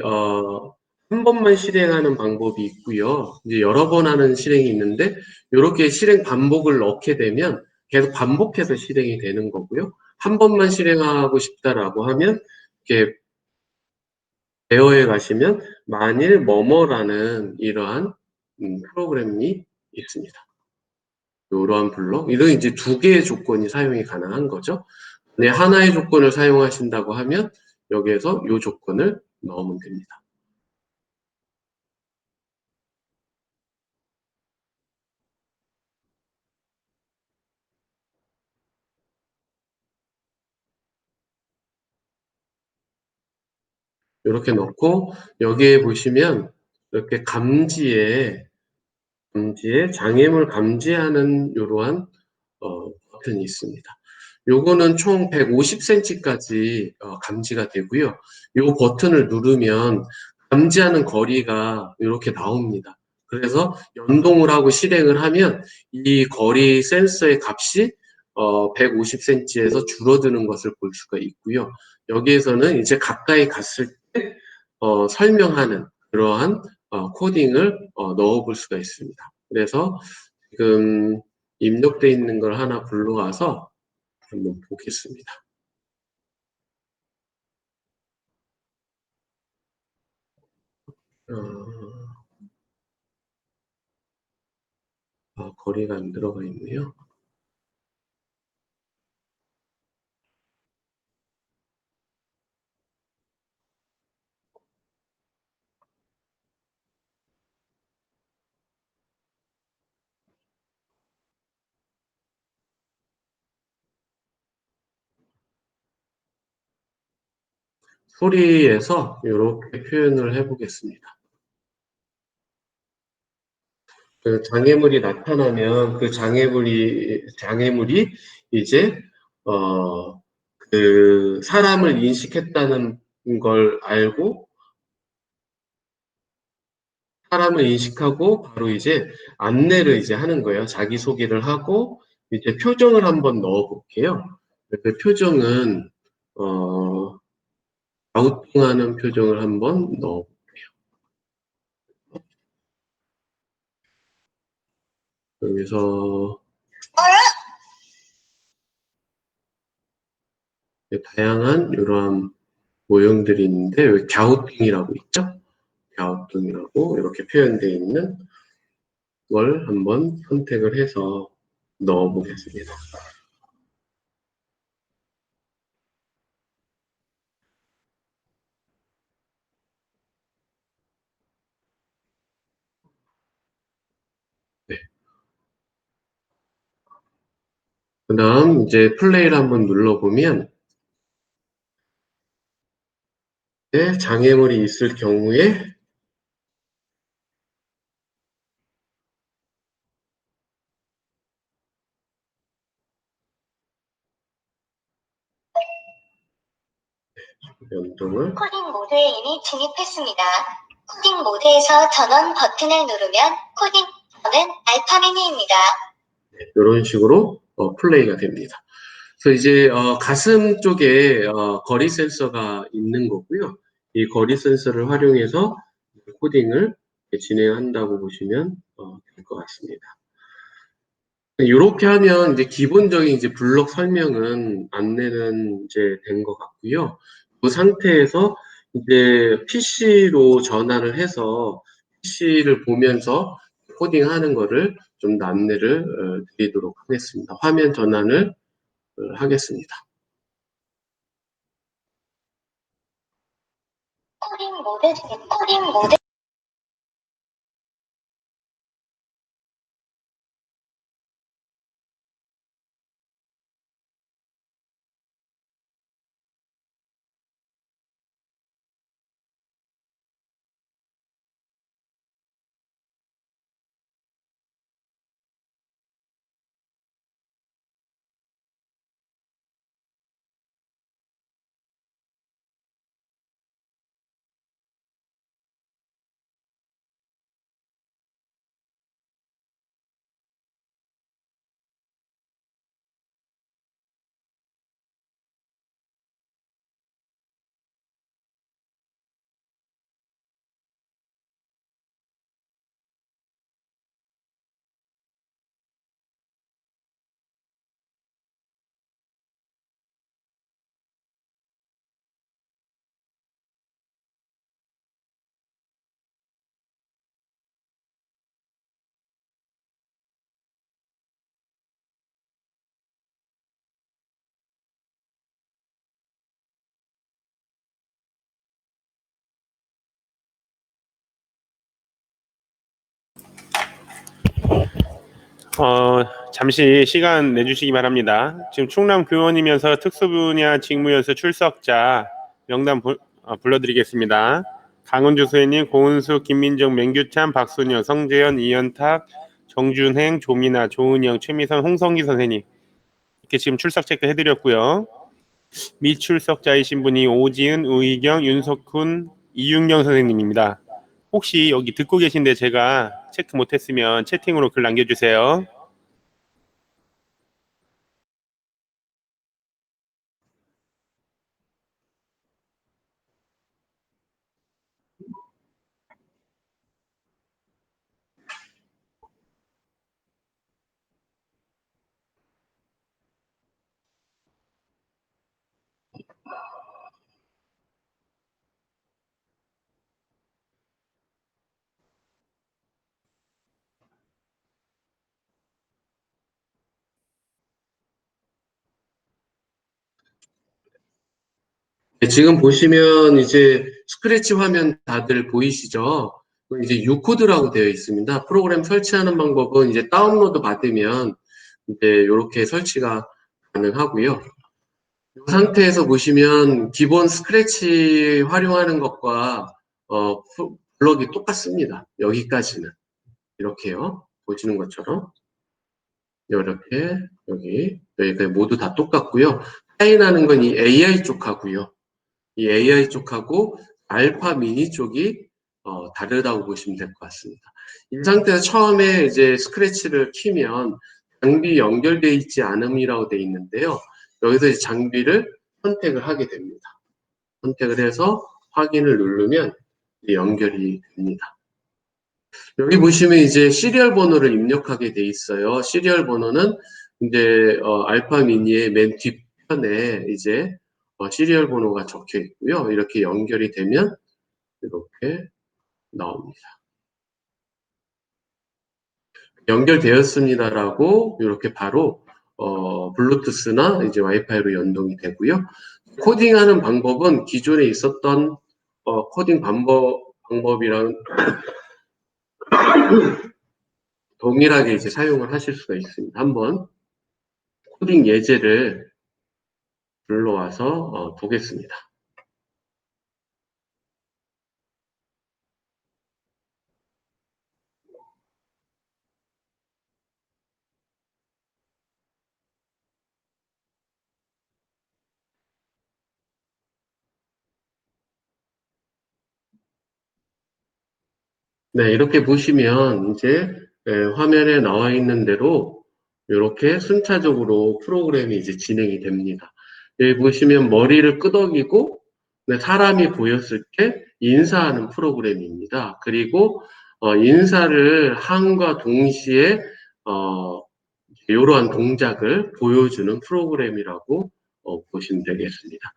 한 번만 실행하는 방법이 있고요. 이제 여러 번 하는 실행이 있는데 이렇게 실행 반복을 넣게 되면 계속 반복해서 실행이 되는 거고요. 한 번만 실행하고 싶다라고 하면 이렇게 제어에 가시면 만일 뭐뭐라는 이러한 프로그램이 있습니다. 이러한 블록, 이런 이제 두 개의 조건이 사용이 가능한 거죠. 네, 하나의 조건을 사용하신다고 하면 여기에서 이 조건을 넣으면 됩니다. 이렇게 넣고 여기에 보시면 이렇게 감지에 장애물 감지하는 이러한 버튼이 있습니다. 요거는 총 150cm까지 감지가 되고요. 요 버튼을 누르면 감지하는 거리가 이렇게 나옵니다. 그래서 연동을 하고 실행을 하면 이 거리 센서의 값이 150cm에서 줄어드는 것을 볼 수가 있고요. 여기에서는 이제 가까이 갔을 때 설명하는 그러한 코딩을 넣어 볼 수가 있습니다. 그래서 지금 입력되어 있는 걸 하나 불러와서 한번 보겠습니다. 거리가 안 들어가 있네요. 소리에서 이렇게 표현을 해보겠습니다. 그 장애물이 나타나면 그 장애물이 이제 그 사람을 인식했다는 걸 알고 사람을 인식하고 바로 이제 안내를 이제 하는 거예요. 자기소개를 하고 이제 표정을 한번 넣어 볼게요. 그 표정은 갸우뚱하는 표정을 한번 넣어 여기서 다양한 이러한 모형들이 있는데 여기 갸우뚱이라고 있죠? 갸우뚱이라고 이렇게 표현되어 있는 걸 한번 선택을 해서 넣어 보겠습니다. 네. 그 다음 이제 플레이를 한번 눌러보면 장애물이 있을 경우에 연동을 코딩 모드에 이미 진입했습니다. 코딩 모드에서 전원 버튼을 누르면 코딩 저는 알파미니입니다. 이런 식으로 플레이가 됩니다. 그래서 이제 가슴 쪽에 거리 센서가 있는 거고요. 이 거리 센서를 활용해서 코딩을 진행한다고 보시면 될 것 같습니다. 이렇게 하면 이제 기본적인 이제 블록 설명은 안내는 이제 된 것 같고요. 그 상태에서 이제 PC로 전환을 해서 PC를 보면서 코딩하는 거를 좀 더 안내를 드리도록 하겠습니다. 화면 전환을 하겠습니다. 코딩 모드 잠시 시간 내주시기 바랍니다. 지금 충남 교원이면서 특수분야 직무연수 출석자 명단 불러드리겠습니다. 강은주 소혜님, 고은수, 김민정, 맹규찬, 박순영, 성재현, 이현탁, 정준행, 조민아, 조은영, 최미선, 홍성기 선생님 이렇게 지금 출석 체크해드렸고요. 미출석자이신 분이 오지은, 우희경, 윤석훈, 이윤경 선생님입니다. 혹시 여기 듣고 계신데 제가 체크 못했으면 채팅으로 글 남겨주세요. 네, 지금 보시면 이제 스크래치 화면 다들 보이시죠? 이제 U코드라고 되어 있습니다. 프로그램 설치하는 방법은 이제 다운로드 받으면 이제 이렇게 설치가 가능하고요. 이 상태에서 보시면 기본 스크래치 활용하는 것과 블럭이 똑같습니다. 여기까지는 이렇게요. 보시는 것처럼 이렇게 여기까지 모두 다 똑같고요. 차이나는 건 이 AI 쪽하고요. 이 AI 쪽하고 알파 미니 쪽이 다르다고 보시면 될 것 같습니다. 이 상태에서 처음에 이제 스크래치를 키면 장비 연결되어 있지 않음이라고 되어 있는데요. 여기서 이제 장비를 선택을 하게 됩니다. 선택을 해서 확인을 누르면 연결이 됩니다. 여기 보시면 이제 시리얼 번호를 입력하게 돼 있어요. 시리얼 번호는 이제 알파 미니의 맨 뒷편에 이제 시리얼 번호가 적혀 있고요. 이렇게 연결이 되면 이렇게 나옵니다. 연결되었습니다라고 이렇게 바로 블루투스나 이제 와이파이로 연동이 되고요. 코딩하는 방법은 기존에 있었던 코딩 방법이랑 동일하게 이제 사용을 하실 수가 있습니다. 한번 코딩 예제를 불러와서 보겠습니다. 네, 이렇게 보시면 이제 화면에 나와 있는 대로 이렇게 순차적으로 프로그램이 이제 진행이 됩니다. 여기 보시면 머리를 끄덕이고 네, 사람이 보였을 때 인사하는 프로그램입니다. 그리고 인사를 함과 동시에 이러한 동작을 보여주는 프로그램이라고 보시면 되겠습니다.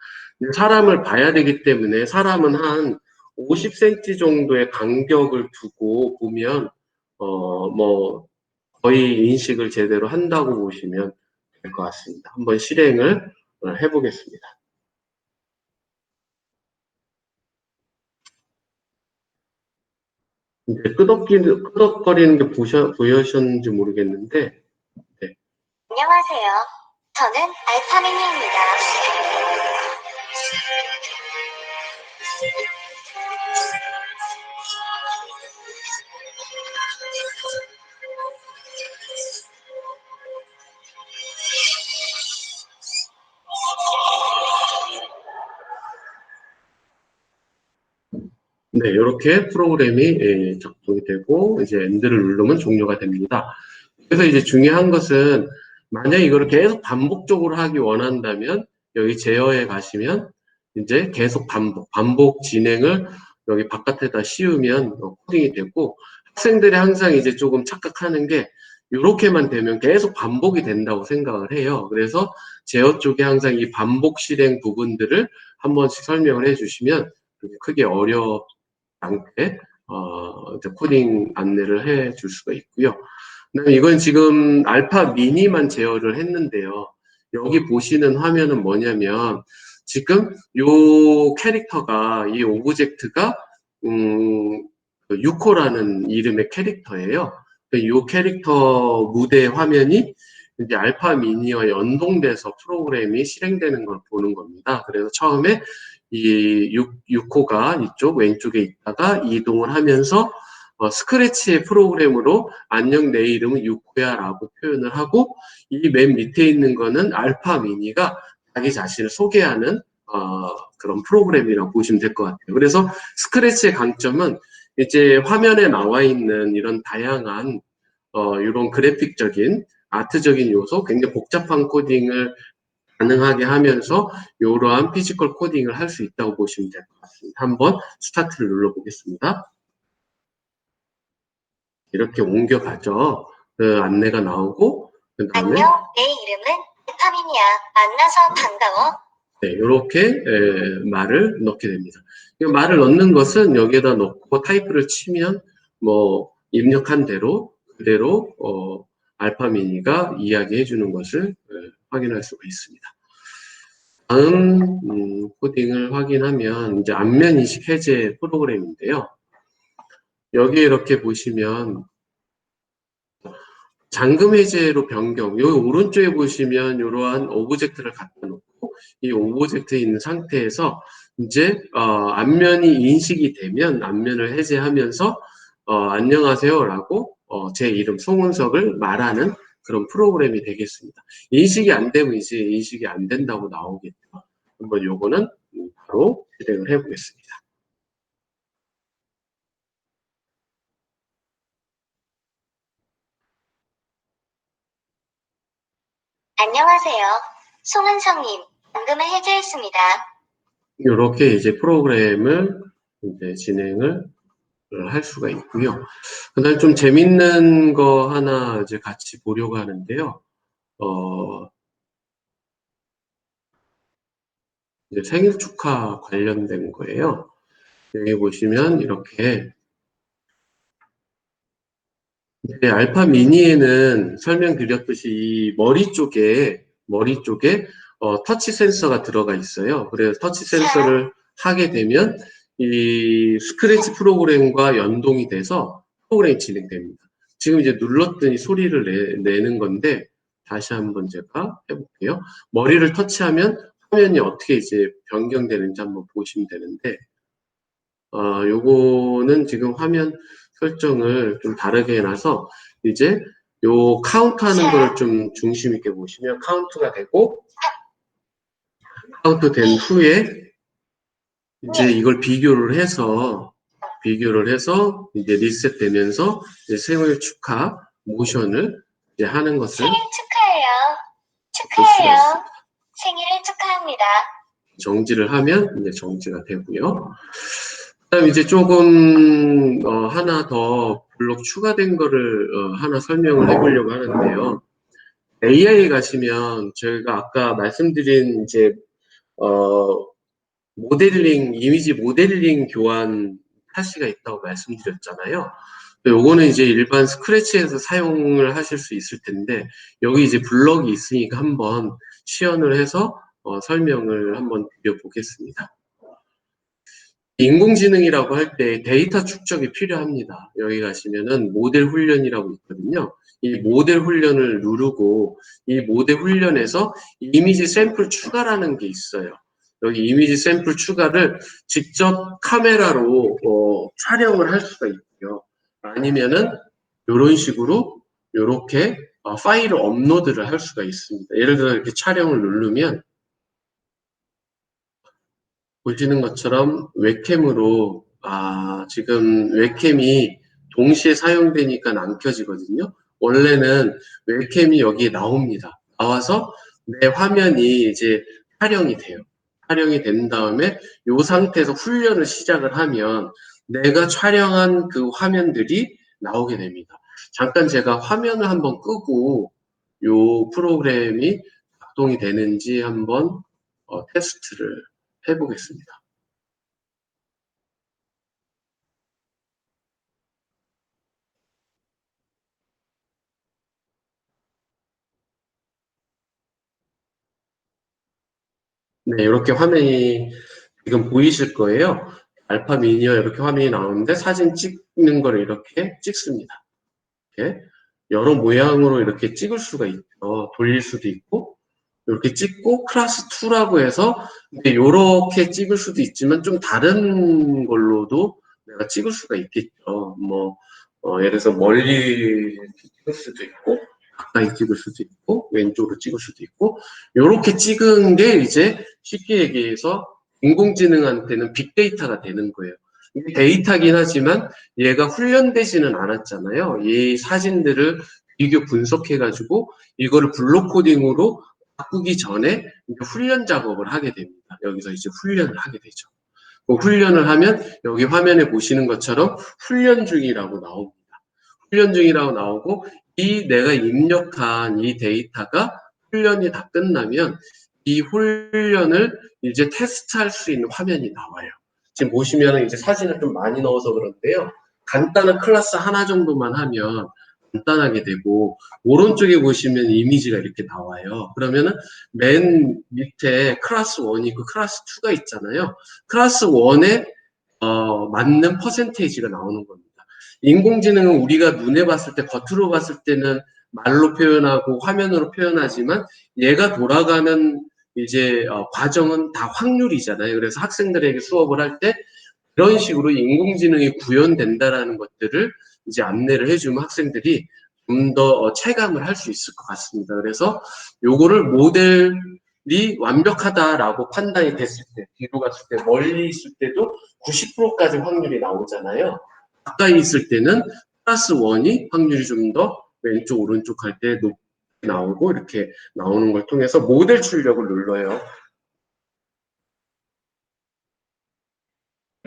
사람을 봐야 되기 때문에 사람은 한 50cm 정도의 간격을 두고 보면 뭐 거의 인식을 제대로 한다고 보시면 될 것 같습니다. 한번 실행을 해보겠습니다. 이제 끄덕거리는 게 보여셨는지 모르겠는데 네. 안녕하세요. 저는 알파미니입니다. 네, 이렇게 프로그램이 작동이 되고 이제 엔드를 누르면 종료가 됩니다. 그래서 이제 중요한 것은 만약에 이거를 계속 반복적으로 하기 원한다면 여기 제어에 가시면 이제 계속 반복 진행을 여기 바깥에다 씌우면 코딩이 되고 학생들이 항상 이제 조금 착각하는 게 이렇게만 되면 계속 반복이 된다고 생각을 해요. 그래서 제어 쪽에 항상 이 반복 실행 부분들을 한 번씩 설명을 해주시면 크게 어렵지 않게 이제 코딩 안내를 해줄 수가 있고요. 그다음에 이건 지금 알파 미니만 제어를 했는데요. 여기 보시는 화면은 뭐냐면 지금 요 캐릭터가 이 오브젝트가 6호라는 이름의 캐릭터예요. 이 캐릭터 무대 화면이 이제 알파 미니와 연동돼서 프로그램이 실행되는 걸 보는 겁니다. 그래서 처음에 이 6호가 이쪽 왼쪽에 있다가 이동을 하면서 스크래치의 프로그램으로 안녕 내 이름은 6호야 라고 표현을 하고 이 맨 밑에 있는 거는 알파 미니가 자기 자신을 소개하는 그런 프로그램이라고 보시면 될 것 같아요. 그래서 스크래치의 강점은 이제 화면에 나와 있는 이런 다양한 이런 그래픽적인 아트적인 요소, 굉장히 복잡한 코딩을 가능하게 하면서 이러한 피지컬 코딩을 할 수 있다고 보시면 될 것 같습니다. 한번 스타트를 눌러보겠습니다. 이렇게 옮겨가죠. 그 안내가 나오고 그 다음에 안녕, 내 이름은 알파민이야. 만나서 반가워. 네, 이렇게 말을 넣게 됩니다. 이 말을 넣는 것은 여기에다 넣고 타이프를 치면 뭐 입력한 대로 그대로 알파미니가 이야기해 주는 것을 확인할 수가 있습니다. 다음 코딩을 확인하면 이제 안면 인식 해제 프로그램인데요. 여기에 이렇게 보시면 잠금 해제로 변경. 여기 오른쪽에 보시면 이러한 오브젝트를 갖다 놓고 이 오브젝트에 있는 상태에서 이제 안면이 인식이 되면 안면을 해제하면서 안녕하세요라고 제 이름 송은석을 말하는 그런 프로그램이 되겠습니다. 인식이 안 되면 이제 인식이 안 된다고 나오겠죠. 한번 요거는 바로 실행을 해보겠습니다. 안녕하세요. 송은성님, 방금을 해제했습니다. 이렇게 이제 프로그램을 이제 진행을 할 수가 있고요. 그다음에 좀 재밌는 거 하나 이제 같이 보려고 하는데요. 이제 생일 축하 관련된 거예요. 여기 보시면 이렇게 이제 알파 미니에는 설명드렸듯이 이 머리 쪽에 터치 센서가 들어가 있어요. 그래서 터치 센서를 하게 되면 이 스크래치 프로그램과 연동이 돼서 프로그램이 진행됩니다. 지금 이제 눌렀더니 소리를 내는 건데 다시 한번 제가 해볼게요. 머리를 터치하면 화면이 어떻게 이제 변경되는지 한번 보시면 되는데 요거는 지금 화면 설정을 좀 다르게 해놔서 이제 요 카운트 하는 걸 좀 중심 있게 보시면 카운트가 되고 카운트 된 후에 이제 이걸 비교를 해서 이제 리셋 되면서 이제 생일 축하 모션을 이제 하는 것을 생일 축하해요. 볼 수가 축하해요. 있습니다. 생일을 축하합니다. 정지를 하면 이제 정지가 되고요. 그다음 이제 조금 하나 더 블록 추가된 거를 하나 설명을 해보려고 하는데요. AI에 가시면 저희가 아까 말씀드린 이제 이미지 모델링 교환 타시가 있다고 말씀드렸잖아요. 요거는 이제 일반 스크래치에서 사용을 하실 수 있을 텐데 여기 이제 블럭이 있으니까 한번 시연을 해서 설명을 한번 드려보겠습니다. 인공지능이라고 할 때 데이터 축적이 필요합니다. 여기 가시면은 모델 훈련이라고 있거든요. 이 모델 훈련을 누르고 이 모델 훈련에서 이미지 샘플 추가라는 게 있어요. 여기 이미지 샘플 추가를 직접 카메라로 촬영을 할 수가 있고요. 아니면은 이런 식으로 이렇게 파일을 업로드를 할 수가 있습니다. 예를 들어 이렇게 촬영을 누르면 보시는 것처럼 웹캠으로 지금 웹캠이 동시에 사용되니까 안 켜지거든요. 원래는 웹캠이 여기에 나옵니다. 나와서 내 화면이 이제 촬영이 돼요. 촬영이 된 다음에 이 상태에서 훈련을 시작을 하면 내가 촬영한 그 화면들이 나오게 됩니다. 잠깐 제가 화면을 한번 끄고 이 프로그램이 작동이 되는지 한번 테스트를 해보겠습니다. 네, 이렇게 화면이 지금 보이실 거예요. 알파 미니어 이렇게 화면이 나오는데 사진 찍는 걸 이렇게 찍습니다. 이렇게 여러 모양으로 이렇게 찍을 수가 있죠. 돌릴 수도 있고 이렇게 찍고 클래스 2라고 해서 이렇게 찍을 수도 있지만 좀 다른 걸로도 내가 찍을 수가 있겠죠. 뭐 예를 들어서 멀리 찍을 수도 있고 가까이 찍을 수도 있고 왼쪽으로 찍을 수도 있고 이렇게 찍은 게 이제 쉽게 얘기해서 인공지능한테는 빅데이터가 되는 거예요. 이게 데이터긴 하지만 얘가 훈련되지는 않았잖아요. 이 사진들을 비교 분석해가지고 이거를 블록 코딩으로 바꾸기 전에 훈련 작업을 하게 됩니다. 여기서 이제 훈련을 하게 되죠. 그 훈련을 하면 여기 화면에 보시는 것처럼 훈련 중이라고 나옵니다. 훈련 중이라고 나오고 이 내가 입력한 이 데이터가 훈련이 다 끝나면 이 훈련을 이제 테스트할 수 있는 화면이 나와요. 지금 보시면 이제 사진을 좀 많이 넣어서 그런데요. 간단한 클래스 하나 정도만 하면 간단하게 되고 오른쪽에 보시면 이미지가 이렇게 나와요. 그러면은 맨 밑에 클래스 1이 있고 클래스 2가 있잖아요. 클래스 1에 맞는 퍼센테이지가 나오는 겁니다. 인공지능은 우리가 눈에 봤을 때 겉으로 봤을 때는 말로 표현하고 화면으로 표현하지만 얘가 돌아가는 이제 과정은 다 확률이잖아요. 그래서 학생들에게 수업을 할 때 이런 식으로 인공지능이 구현된다라는 것들을 이제 안내를 해주면 학생들이 좀 더 체감을 할 수 있을 것 같습니다. 그래서 요거를 모델이 완벽하다라고 판단이 됐을 때, 뒤로 갔을 때, 멀리 있을 때도 90%까지 확률이 나오잖아요. 가까이 있을 때는 플러스 1이 확률이 좀 더 왼쪽, 오른쪽 할 때 높게 나오고 이렇게 나오는 걸 통해서 모델 출력을 눌러요.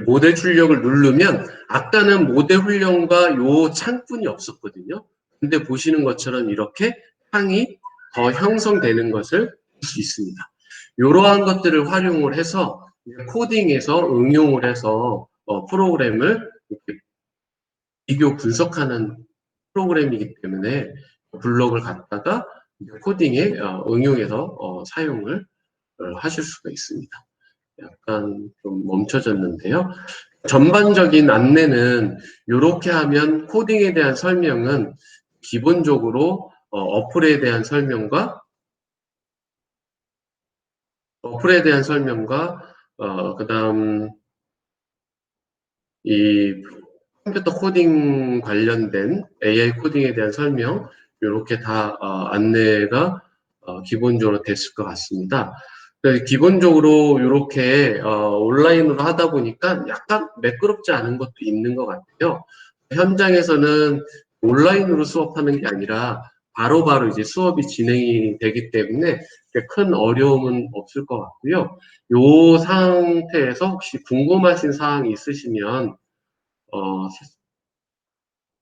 모델 출력을 누르면 아까는 모델 훈련과 요 창뿐이 없었거든요. 근데 보시는 것처럼 이렇게 창이 더 형성되는 것을 볼 수 있습니다. 이러한 것들을 활용을 해서 코딩에서 응용을 해서 프로그램을 이렇게 비교 분석하는 프로그램이기 때문에 블럭을 갖다가 코딩에 응용해서 사용을 하실 수가 있습니다. 약간 좀 멈춰졌는데요. 전반적인 안내는 이렇게 하면 코딩에 대한 설명은 기본적으로 어플에 대한 설명과 그다음 이 컴퓨터 코딩 관련된 AI 코딩에 대한 설명 이렇게 다 안내가 기본적으로 됐을 것 같습니다. 기본적으로 이렇게 온라인으로 하다 보니까 약간 매끄럽지 않은 것도 있는 것 같아요. 현장에서는 온라인으로 수업하는 게 아니라 바로바로 이제 수업이 진행이 되기 때문에 큰 어려움은 없을 것 같고요. 이 상태에서 혹시 궁금하신 사항이 있으시면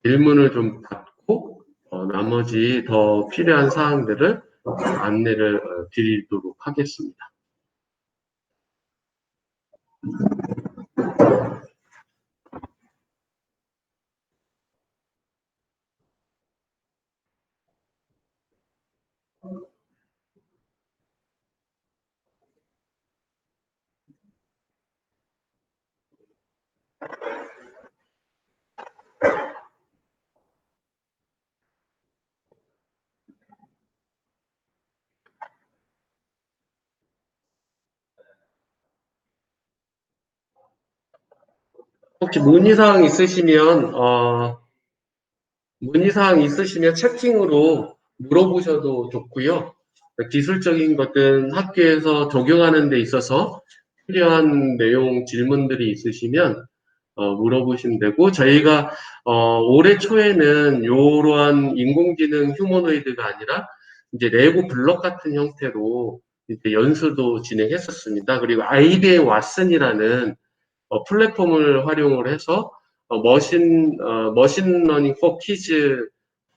질문을 좀 받고 나머지 더 필요한 사항들을 안내를 드리도록 하겠습니다. 혹시 문의사항 있으시면 채팅으로 물어보셔도 좋고요. 기술적인 것은 학교에서 적용하는 데 있어서 필요한 내용 질문들이 있으시면 물어보시면 되고 저희가 올해 초에는 이러한 인공지능 휴머노이드가 아니라 이제 레고 블럭 같은 형태로 이제 연수도 진행했었습니다. 그리고 IBM 왓슨이라는 플랫폼을 활용을 해서 머신러닝 포 키즈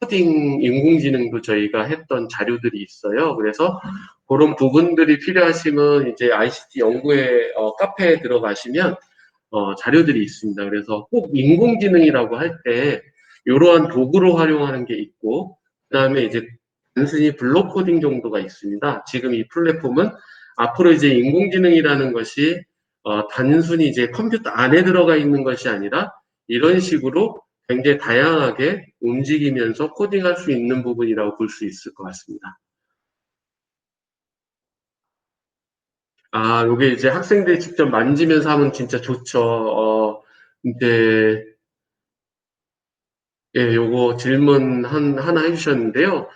코딩 인공지능도 저희가 했던 자료들이 있어요. 그래서 그런 부분들이 필요하시면 이제 ICT 연구회 카페에 들어가시면 자료들이 있습니다. 그래서 꼭 인공지능이라고 할 때 이러한 도구를 활용하는 게 있고 그다음에 이제 단순히 블록 코딩 정도가 있습니다. 지금 이 플랫폼은 앞으로 이제 인공지능이라는 것이 단순히 이제 컴퓨터 안에 들어가 있는 것이 아니라 이런 식으로 굉장히 다양하게 움직이면서 코딩할 수 있는 부분이라고 볼 수 있을 것 같습니다. 아, 요게 이제 학생들이 직접 만지면서 하면 진짜 좋죠. 이제, 예, 요거 질문 하나 해주셨는데요.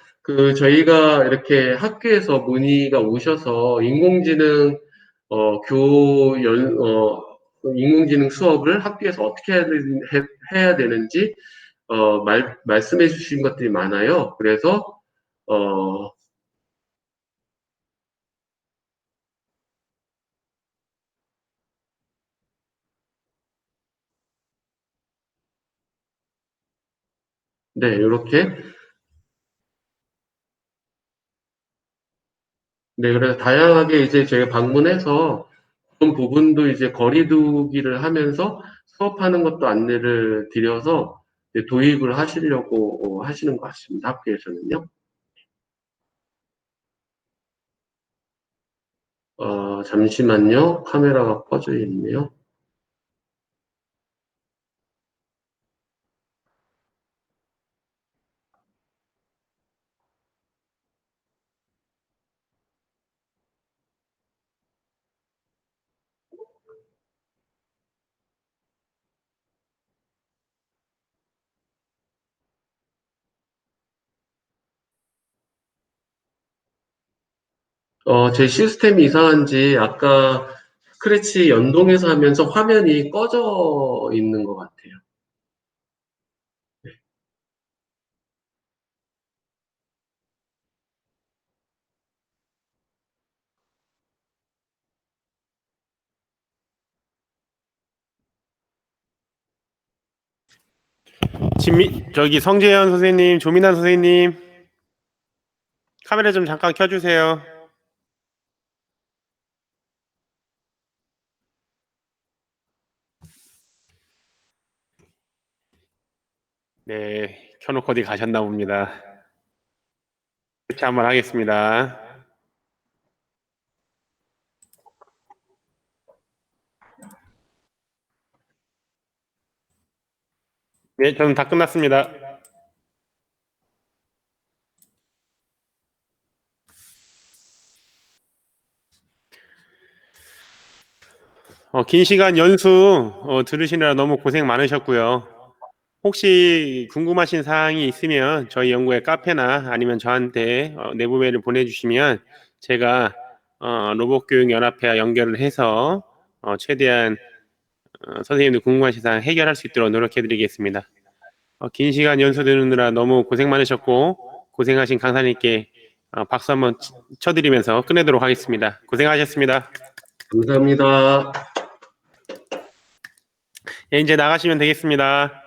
저희가 이렇게 학교에서 문의가 오셔서 인공지능 수업을 학교에서 어떻게 해야 되는지, 말씀해 주신 것들이 많아요. 그래서, 어, 네, 이렇게. 네, 그래서 다양하게 이제 저희가 방문해서 그런 부분도 이제 거리두기를 하면서 수업하는 것도 안내를 드려서 이제 도입을 하시려고 하시는 것 같습니다. 학교에서는요. 잠시만요. 카메라가 꺼져 있네요. 제 시스템이 이상한지 아까 스크래치 연동해서 하면서 화면이 꺼져 있는 것 같아요. 저기 성재현 선생님, 조민환 선생님, 카메라 좀 잠깐 켜주세요. 네, 켜놓고 어디 가셨나 봅니다. 이렇게 한번 하겠습니다. 네, 저는 다 끝났습니다. 긴 시간 연수 들으시느라 너무 고생 많으셨고요. 혹시 궁금하신 사항이 있으면 저희 연구의 카페나 아니면 저한테 내부 메일을 보내주시면 제가 로봇교육연합회와 연결을 해서 최대한 선생님들 궁금하신 사항 해결할 수 있도록 노력해드리겠습니다. 긴 시간 연수 들으느라 너무 고생 많으셨고 고생하신 강사님께 박수 한번 쳐드리면서 끝내도록 하겠습니다. 고생하셨습니다. 감사합니다. 예, 이제 나가시면 되겠습니다.